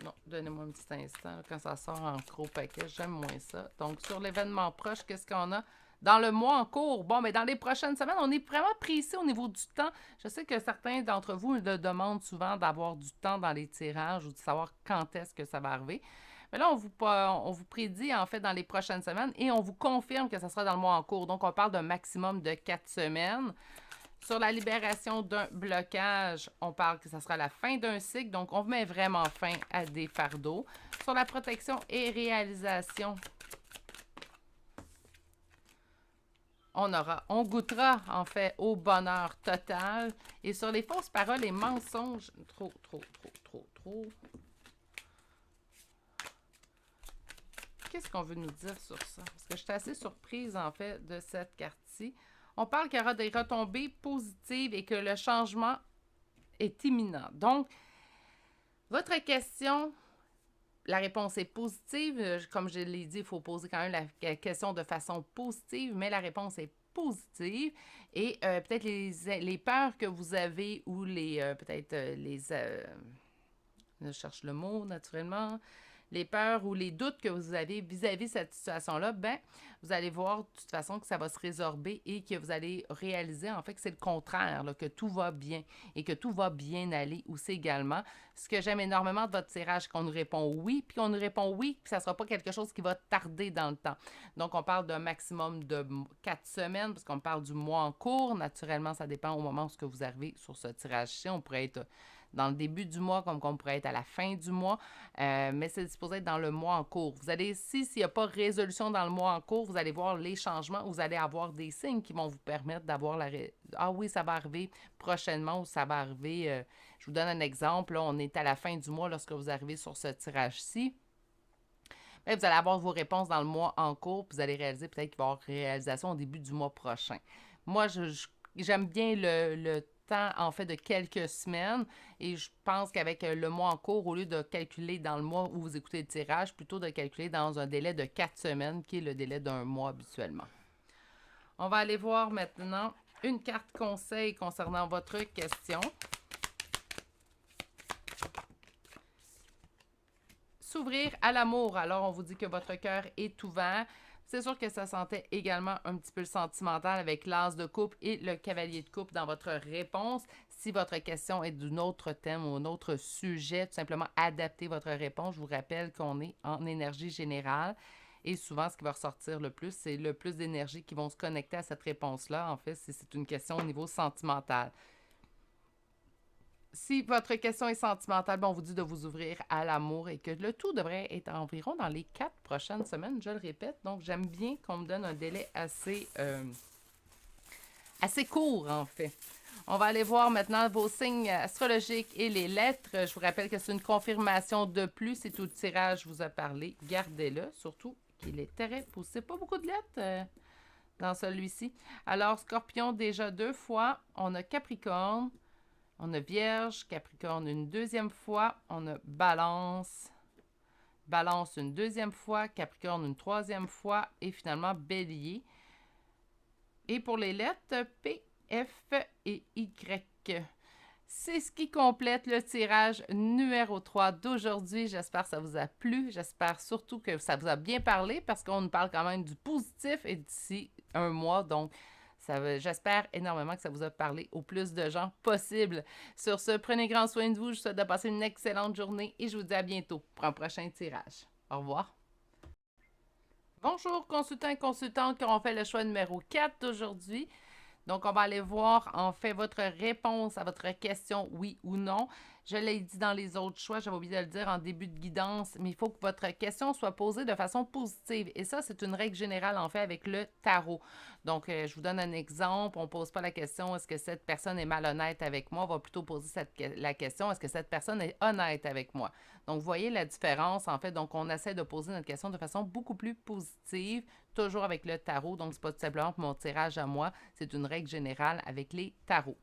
non, donnez-moi un petit instant. Quand ça sort en gros paquet, j'aime moins ça. Donc, sur l'événement proche, qu'est-ce qu'on a? Dans le mois en cours, bon, mais dans les prochaines semaines, on est vraiment précis au niveau du temps. Je sais que certains d'entre vous me demandent souvent d'avoir du temps dans les tirages ou de savoir quand est-ce que ça va arriver. Mais là, on vous prédit en fait dans les prochaines semaines et on vous confirme que ça sera dans le mois en cours. Donc, on parle d'un maximum de 4 semaines. Sur la libération d'un blocage, on parle que ça sera la fin d'un cycle. Donc, on met vraiment fin à des fardeaux. Sur la protection et réalisation, on goûtera en fait au bonheur total. Et sur les fausses paroles et mensonges, trop. Qu'est-ce qu'on veut nous dire sur ça? Parce que je suis assez surprise en fait de cette carte-ci. On parle qu'il y aura des retombées positives et que le changement est imminent. Donc, votre question, la réponse est positive. Comme je l'ai dit, il faut poser quand même la question de façon positive, mais la réponse est positive. Et peut-être les peurs que vous avez ou je cherche le mot naturellement, les peurs ou les doutes que vous avez vis-à-vis de cette situation-là, ben, vous allez voir de toute façon que ça va se résorber et que vous allez réaliser en fait que c'est le contraire, là, que tout va bien et que tout va bien aller aussi également. Ce que j'aime énormément de votre tirage, c'est qu'on nous répond oui, puis qu'on nous répond oui, puis ça ne sera pas quelque chose qui va tarder dans le temps. Donc, on parle d'un maximum de 4 semaines, parce qu'on parle du mois en cours. Naturellement, ça dépend au moment où vous arrivez sur ce tirage-ci. On pourrait être dans le début du mois, comme qu'on pourrait être à la fin du mois, mais c'est supposé être dans le mois en cours. Vous allez, s'il n'y a pas résolution dans le mois en cours, vous allez voir les changements, vous allez avoir des signes qui vont vous permettre d'avoir ah oui, ça va arriver prochainement ou ça va arriver. Je vous donne un exemple, là, on est à la fin du mois lorsque vous arrivez sur ce tirage-ci. Bien, vous allez avoir vos réponses dans le mois en cours, puis vous allez réaliser peut-être qu'il va y avoir réalisation au début du mois prochain. Moi, j'aime bien le temps, en fait, de quelques semaines. Et je pense qu'avec le mois en cours, au lieu de calculer dans le mois où vous écoutez le tirage, plutôt de calculer dans un délai de 4 semaines, qui est le délai d'un mois habituellement. On va aller voir maintenant une carte conseil concernant votre question. S'ouvrir à l'amour. Alors, on vous dit que votre cœur est ouvert. C'est sûr que ça sentait également un petit peu le sentimental avec l'as de coupe et le cavalier de coupe dans votre réponse. Si votre question est d'un autre thème ou un autre sujet, tout simplement adaptez votre réponse. Je vous rappelle qu'on est en énergie générale. Et souvent, ce qui va ressortir le plus, c'est le plus d'énergie qui vont se connecter à cette réponse-là, en fait, si c'est une question au niveau sentimental. Si votre question est sentimentale, on vous dit de vous ouvrir à l'amour et que le tout devrait être environ dans les 4 prochaines semaines, je le répète. Donc, j'aime bien qu'on me donne un délai assez court, en fait. On va aller voir maintenant vos signes astrologiques et les lettres. Je vous rappelle que c'est une confirmation de plus. Si tout le tirage vous a parlé, gardez-le. Surtout qu'il est très poussé. Pas beaucoup de lettres dans celui-ci. Alors, Scorpion, déjà 2 fois. On a Capricorne. On a Vierge, Capricorne une deuxième fois. On a Balance. Balance une deuxième fois. Capricorne une troisième fois. Et finalement, Bélier. Et pour les lettres, P, F et Y. C'est ce qui complète le tirage numéro 3 d'aujourd'hui. J'espère que ça vous a plu. J'espère surtout que ça vous a bien parlé parce qu'on nous parle quand même du positif et d'ici un mois. Donc, j'espère énormément que ça vous a parlé au plus de gens possible. Sur ce, prenez grand soin de vous. Je vous souhaite de passer une excellente journée et je vous dis à bientôt pour un prochain tirage. Au revoir. Bonjour, consultants et consultantes qui auront fait le choix numéro 4 d'aujourd'hui. Donc, on va aller voir en fait votre réponse à votre question oui ou non. Je l'ai dit dans les autres choix, j'avais oublié de le dire en début de guidance, mais il faut que votre question soit posée de façon positive. Et ça, c'est une règle générale, en fait, avec le tarot. Donc, je vous donne un exemple. On ne pose pas la question, est-ce que cette personne est malhonnête avec moi? On va plutôt poser la question, est-ce que cette personne est honnête avec moi? Donc, vous voyez la différence, en fait. Donc, on essaie de poser notre question de façon beaucoup plus positive, toujours avec le tarot. Donc, c'est pas tout simplement pour mon tirage à moi, c'est une règle générale avec les tarots.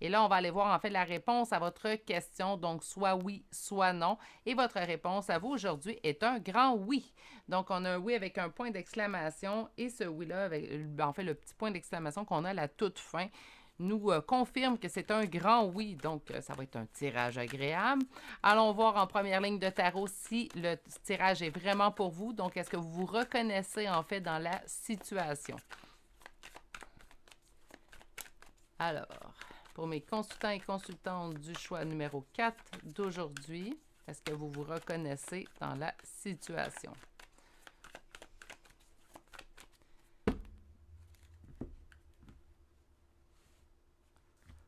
Et là, on va aller voir en fait la réponse à votre question, donc soit oui, soit non. Et votre réponse à vous aujourd'hui est un grand oui. Donc, on a un oui avec un point d'exclamation et ce oui-là, avec en fait le petit point d'exclamation qu'on a à la toute fin, nous confirme que c'est un grand oui. Donc, ça va être un tirage agréable. Allons voir en première ligne de tarot si le tirage est vraiment pour vous. Donc, est-ce que vous vous reconnaissez en fait dans la situation? Alors, pour mes consultants et consultantes du choix numéro 4 d'aujourd'hui, est-ce que vous vous reconnaissez dans la situation?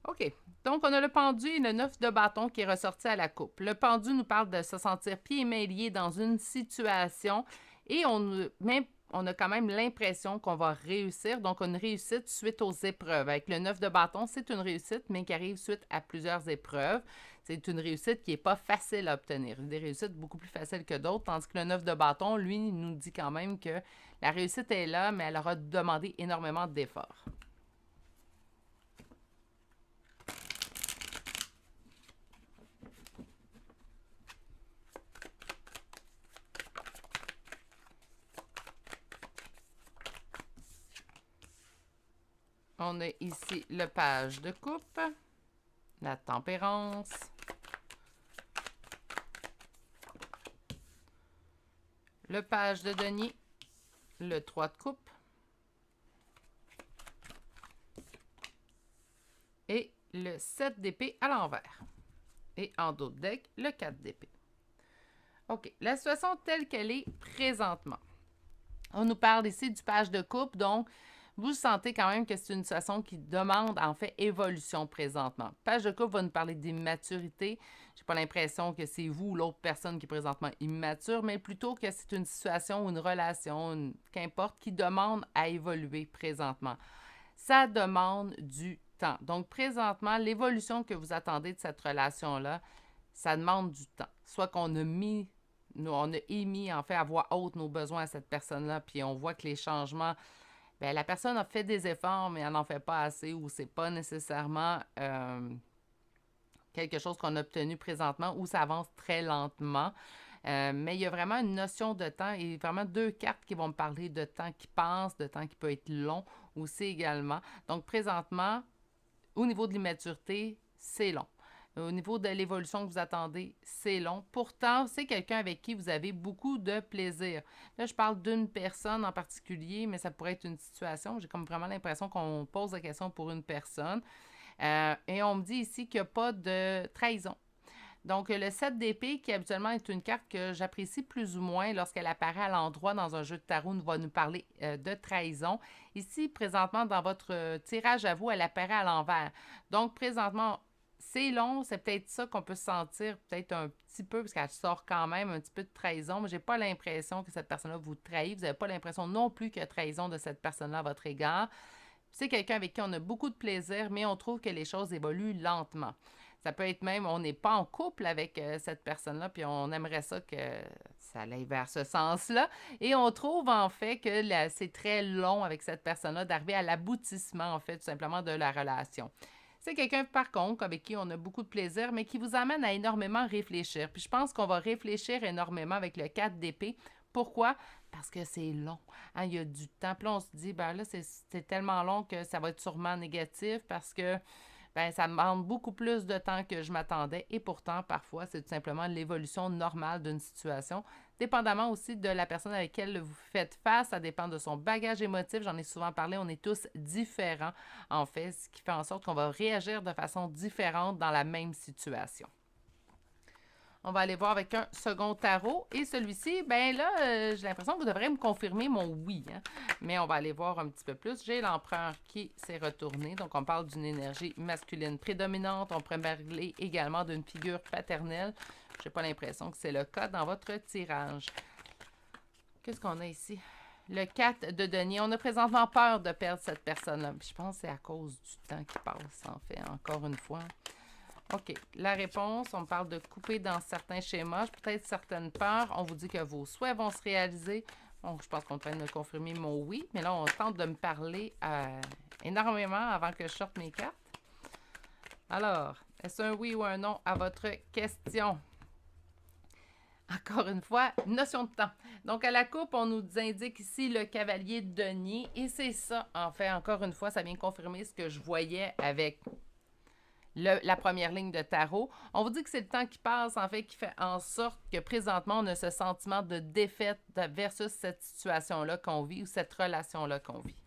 OK. Donc, on a le pendu et le 9 de bâton qui est ressorti à la coupe. Le pendu nous parle de se sentir pieds et mains liés dans une situation et on a quand même l'impression qu'on va réussir. Donc, une réussite suite aux épreuves. Avec le 9 de bâton, c'est une réussite, mais qui arrive suite à plusieurs épreuves. C'est une réussite qui n'est pas facile à obtenir. Des réussites beaucoup plus faciles que d'autres, tandis que le 9 de bâton, lui, nous dit quand même que la réussite est là, mais elle aura demandé énormément d'efforts. On a ici le page de coupe, la tempérance, le page de denier, le 3 de coupe et le 7 d'épée à l'envers. Et en dos de deck, le 4 d'épée. OK, la situation telle qu'elle est présentement. On nous parle ici du page de coupe, donc vous sentez quand même que c'est une situation qui demande en fait évolution présentement. Page de coupe va nous parler d'immaturité. Je n'ai pas l'impression que c'est vous ou l'autre personne qui est présentement immature, mais plutôt que c'est une situation ou une relation, qu'importe, qui demande à évoluer présentement. Ça demande du temps. Donc présentement, l'évolution que vous attendez de cette relation-là, ça demande du temps. Soit qu'on a on a émis en fait à voix haute nos besoins à cette personne-là, puis on voit que les changements, bien, la personne a fait des efforts, mais elle n'en fait pas assez ou c'est pas nécessairement quelque chose qu'on a obtenu présentement ou ça avance très lentement. Mais il y a vraiment une notion de temps et vraiment deux cartes qui vont me parler de temps qui passe, de temps qui peut être long aussi également. Donc présentement, au niveau de l'immaturité, c'est long. Au niveau de l'évolution que vous attendez, c'est long. Pourtant, c'est quelqu'un avec qui vous avez beaucoup de plaisir. Là, je parle d'une personne en particulier, mais ça pourrait être une situation. J'ai comme vraiment l'impression qu'on pose la question pour une personne. Et on me dit ici qu'il n'y a pas de trahison. Donc, le 7 d'épée, qui habituellement est une carte que j'apprécie plus ou moins lorsqu'elle apparaît à l'endroit dans un jeu de tarot, va nous parler de trahison. Ici, présentement, dans votre tirage à vous, elle apparaît à l'envers. Donc, présentement, c'est long, c'est peut-être ça qu'on peut sentir peut-être un petit peu, parce qu'elle sort quand même un petit peu de trahison, mais j'ai pas l'impression que cette personne-là vous trahit. Vous n'avez pas l'impression non plus qu'il y a trahison de cette personne-là à votre égard. C'est quelqu'un avec qui on a beaucoup de plaisir, mais on trouve que les choses évoluent lentement. Ça peut être même, on n'est pas en couple avec cette personne-là, puis on aimerait ça que ça aille vers ce sens-là. Et on trouve en fait que c'est très long avec cette personne-là d'arriver à l'aboutissement, en fait, tout simplement de la relation. C'est quelqu'un, par contre, avec qui on a beaucoup de plaisir, mais qui vous amène à énormément réfléchir. Puis je pense qu'on va réfléchir énormément avec le 4 d'épée. Pourquoi? Parce que c'est long. Hein, il y a du temps. Puis là, on se dit, ben là, c'est tellement long que ça va être sûrement négatif parce que ben, ça demande beaucoup plus de temps que je m'attendais. Et pourtant, parfois, c'est tout simplement l'évolution normale d'une situation. Dépendamment aussi de la personne avec laquelle vous faites face, ça dépend de son bagage émotif. J'en ai souvent parlé, on est tous différents, en fait, ce qui fait en sorte qu'on va réagir de façon différente dans la même situation. On va aller voir avec un second tarot. Et celui-ci, ben là, j'ai l'impression que vous devrez me confirmer mon oui. Hein? Mais on va aller voir un petit peu plus. J'ai l'empereur qui s'est retourné. Donc, on parle d'une énergie masculine prédominante. On pourrait parler également d'une figure paternelle. Je n'ai pas l'impression que c'est le cas dans votre tirage. Qu'est-ce qu'on a ici? Le 4 de denier. On a présentement peur de perdre cette personne-là. Je pense que c'est à cause du temps qui passe, en fait, encore une fois. OK. La réponse, on parle de couper dans certains schémas, peut-être certaines peurs. On vous dit que vos souhaits vont se réaliser. Bon, je pense qu'on est en train de confirmer mon oui, mais là, on tente de me parler énormément avant que je sorte mes cartes. Alors, est-ce un oui ou un non à votre question? Encore une fois, notion de temps. Donc, à la coupe, on nous indique ici le cavalier de denier. Et c'est ça, en fait, encore une fois, ça vient confirmer ce que je voyais avec la première ligne de tarot. On vous dit que c'est le temps qui passe, en fait, qui fait en sorte que présentement, on a ce sentiment de défaite versus cette situation-là qu'on vit ou cette relation-là qu'on vit.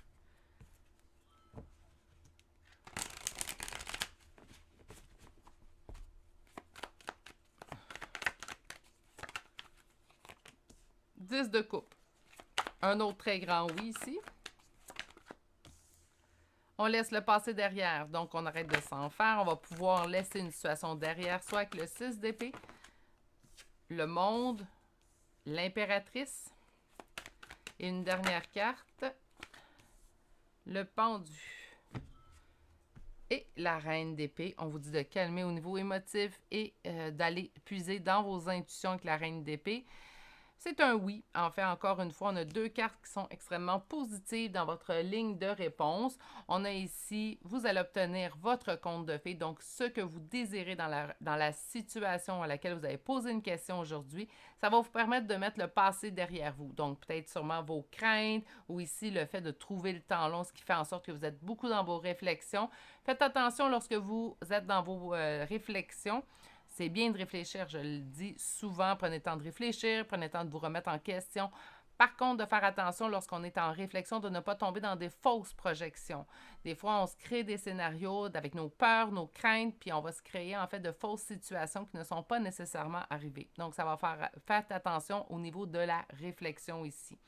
Dix de coupe. Un autre très grand oui ici. On laisse le passé derrière. Donc, on arrête de s'en faire. On va pouvoir laisser une situation derrière soi avec le 6 d'épée, le monde, l'impératrice et une dernière carte, le pendu et la reine d'épée. On vous dit de calmer au niveau émotif et d'aller puiser dans vos intuitions avec la reine d'épée. C'est un oui. En fait, encore une fois, on a deux cartes qui sont extrêmement positives dans votre ligne de réponse. On a ici, vous allez obtenir votre conte de fées, donc ce que vous désirez dans la situation à laquelle vous avez posé une question aujourd'hui. Ça va vous permettre de mettre le passé derrière vous. Donc, peut-être sûrement vos craintes ou ici le fait de trouver le temps long, ce qui fait en sorte que vous êtes beaucoup dans vos réflexions. Faites attention lorsque vous êtes dans vos réflexions. C'est bien de réfléchir, je le dis souvent, prenez le temps de réfléchir, prenez le temps de vous remettre en question. Par contre, de faire attention lorsqu'on est en réflexion, de ne pas tomber dans des fausses projections. Des fois, on se crée des scénarios avec nos peurs, nos craintes, puis on va se créer en fait de fausses situations qui ne sont pas nécessairement arrivées. Donc, ça va faire attention au niveau de la réflexion ici.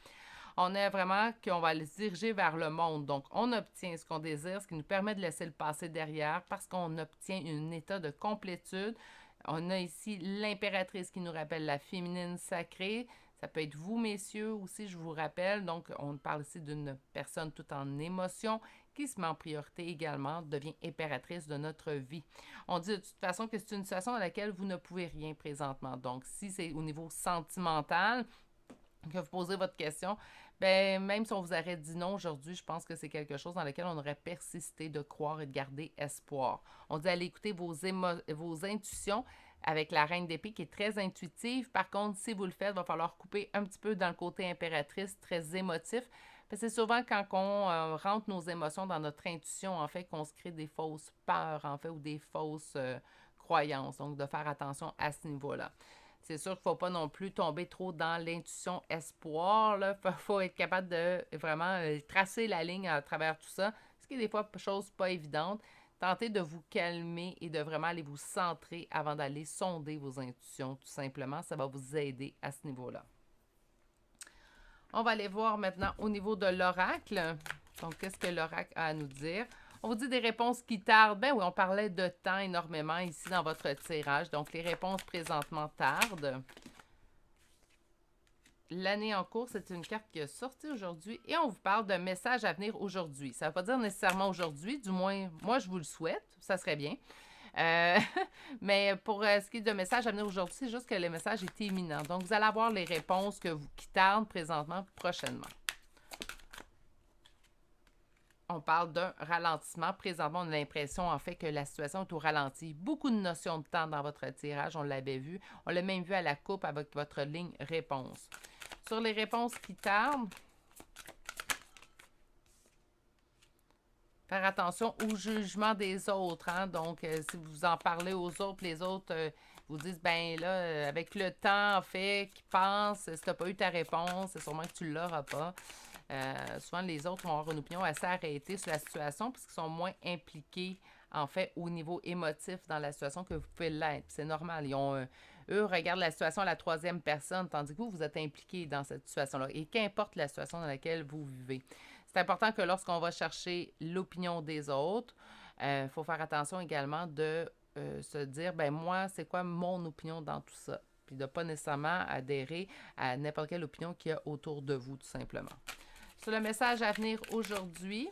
On est vraiment qu'on va se diriger vers le monde. Donc, on obtient ce qu'on désire, ce qui nous permet de laisser le passé derrière parce qu'on obtient un état de complétude. On a ici l'impératrice qui nous rappelle la féminine sacrée. Ça peut être vous, messieurs, aussi, je vous rappelle. Donc, on parle ici d'une personne tout en émotion qui se met en priorité également, devient impératrice de notre vie. On dit de toute façon que c'est une situation dans laquelle vous ne pouvez rien présentement. Donc, si c'est au niveau sentimental que vous posez votre question, ben, même si on vous aurait dit non aujourd'hui, je pense que c'est quelque chose dans lequel on aurait persisté de croire et de garder espoir. On dit allez écouter vos intuitions avec la reine d'épée qui est très intuitive. Par contre, si vous le faites, il va falloir couper un petit peu dans le côté impératrice, très émotif. C'est souvent quand on rentre nos émotions dans notre intuition, en fait, qu'on se crée des fausses peurs, en fait, ou des fausses croyances. Donc, de faire attention à ce niveau-là. C'est sûr qu'il ne faut pas non plus tomber trop dans l'intuition espoir. Il faut être capable de vraiment tracer la ligne à travers tout ça, ce qui est des fois une chose pas évidente. Tentez de vous calmer et de vraiment aller vous centrer avant d'aller sonder vos intuitions, tout simplement. Ça va vous aider à ce niveau-là. On va aller voir maintenant au niveau de l'oracle. Donc, qu'est-ce que l'oracle a à nous dire? On vous dit des réponses qui tardent. Ben oui, on parlait de temps énormément ici dans votre tirage. Donc, les réponses présentement tardent. L'année en cours, c'est une carte qui est sortie aujourd'hui et on vous parle d'un message à venir aujourd'hui. Ça ne veut pas dire nécessairement aujourd'hui, du moins, moi, je vous le souhaite. Ça serait bien. Mais pour ce qui est de message à venir aujourd'hui, c'est juste que le message est imminent. Donc, vous allez avoir les réponses qui tardent présentement prochainement. On parle d'un ralentissement. Présentement, on a l'impression, en fait, que la situation est au ralenti. Beaucoup de notions de temps dans votre tirage, on l'avait vu. On l'a même vu à la coupe avec votre ligne réponse. Sur les réponses qui tardent, faire attention au jugement des autres. Hein? Donc, si vous en parlez aux autres, les autres vous disent, ben là, avec le temps, en fait, qui passe, si tu n'as pas eu ta réponse, c'est sûrement que tu ne l'auras pas. Souvent, les autres vont avoir une opinion assez arrêtée sur la situation parce qu'ils sont moins impliqués, en fait, au niveau émotif dans la situation que vous pouvez l'être. C'est normal. Ils ont eux regardent la situation à la troisième personne, tandis que vous, vous êtes impliqué dans cette situation-là. Et qu'importe la situation dans laquelle vous vivez. C'est important que lorsqu'on va chercher l'opinion des autres, il faut faire attention également de se dire, ben moi, c'est quoi mon opinion dans tout ça? Puis de ne pas nécessairement adhérer à n'importe quelle opinion qu'il y a autour de vous, tout simplement. Sur le message à venir aujourd'hui,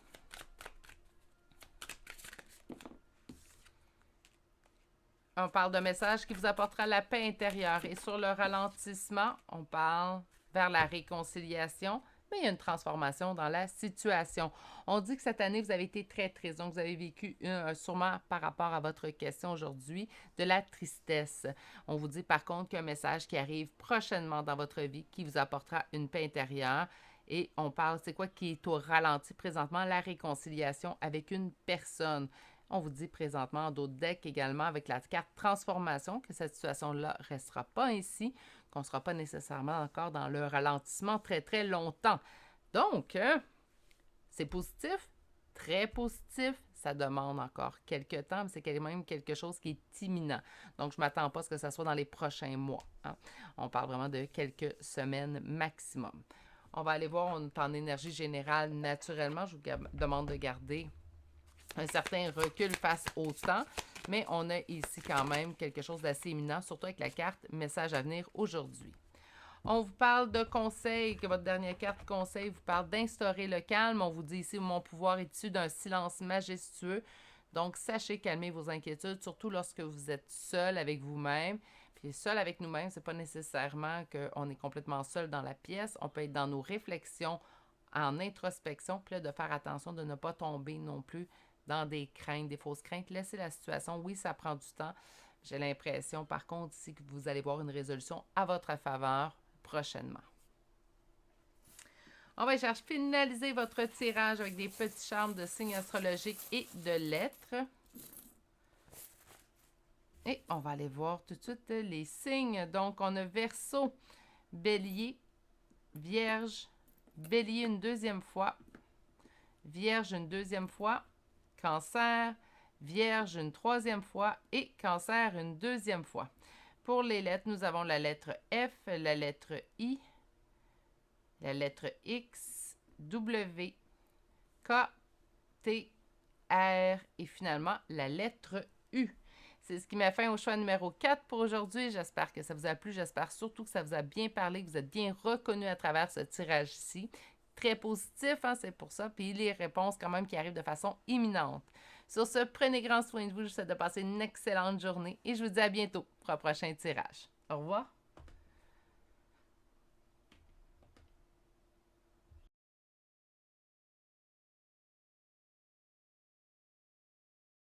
on parle d'un message qui vous apportera la paix intérieure. Et sur le ralentissement, on parle vers la réconciliation, mais il y a une transformation dans la situation. On dit que cette année, vous avez été très triste. Donc, vous avez vécu sûrement par rapport à votre question aujourd'hui, de la tristesse. On vous dit par contre qu'un message qui arrive prochainement dans votre vie qui vous apportera une paix intérieure. Et on parle, c'est quoi qui est au ralenti présentement? La réconciliation avec une personne. On vous dit présentement en d'autres decks également avec la carte transformation que cette situation-là ne restera pas ainsi, qu'on ne sera pas nécessairement encore dans le ralentissement très très longtemps. Donc, c'est positif, très positif. Ça demande encore quelques temps, mais c'est quand même quelque chose qui est imminent. Donc, je ne m'attends pas à ce que ça soit dans les prochains mois. Hein. On parle vraiment de quelques semaines maximum. On va aller voir, on est en énergie générale naturellement. Je vous demande de garder un certain recul face au temps, mais on a ici quand même quelque chose d'assez imminent, surtout avec la carte message à venir aujourd'hui. On vous parle de conseils, que votre dernière carte conseil vous parle d'instaurer le calme. On vous dit ici, mon pouvoir est issu d'un silence majestueux. Donc, sachez calmer vos inquiétudes, surtout lorsque vous êtes seul avec vous-même. Puis seul avec nous-mêmes, c'est pas nécessairement qu'on est complètement seul dans la pièce. On peut être dans nos réflexions, en introspection, puis là, de faire attention de ne pas tomber non plus dans des craintes, des fausses craintes. Laissez la situation. Oui, ça prend du temps. J'ai l'impression, par contre, ici, que vous allez voir une résolution à votre faveur prochainement. On va chercher à finaliser votre tirage avec des petits charmes de signes astrologiques et de lettres. Et on va aller voir tout de suite les signes. Donc, on a Verseau, Bélier, Vierge, Bélier une deuxième fois, Vierge une deuxième fois, Cancer, Vierge une troisième fois et Cancer une deuxième fois. Pour les lettres, nous avons la lettre F, la lettre I, la lettre X, W, K, T, R et finalement la lettre U. C'est ce qui met fin au choix numéro 4 pour aujourd'hui. J'espère que ça vous a plu. J'espère surtout que ça vous a bien parlé, que vous êtes bien reconnu à travers ce tirage-ci. Très positif, hein, c'est pour ça. Puis les réponses quand même qui arrivent de façon imminente. Sur ce, prenez grand soin de vous. Je vous souhaite de passer une excellente journée et je vous dis à bientôt pour un prochain tirage. Au revoir.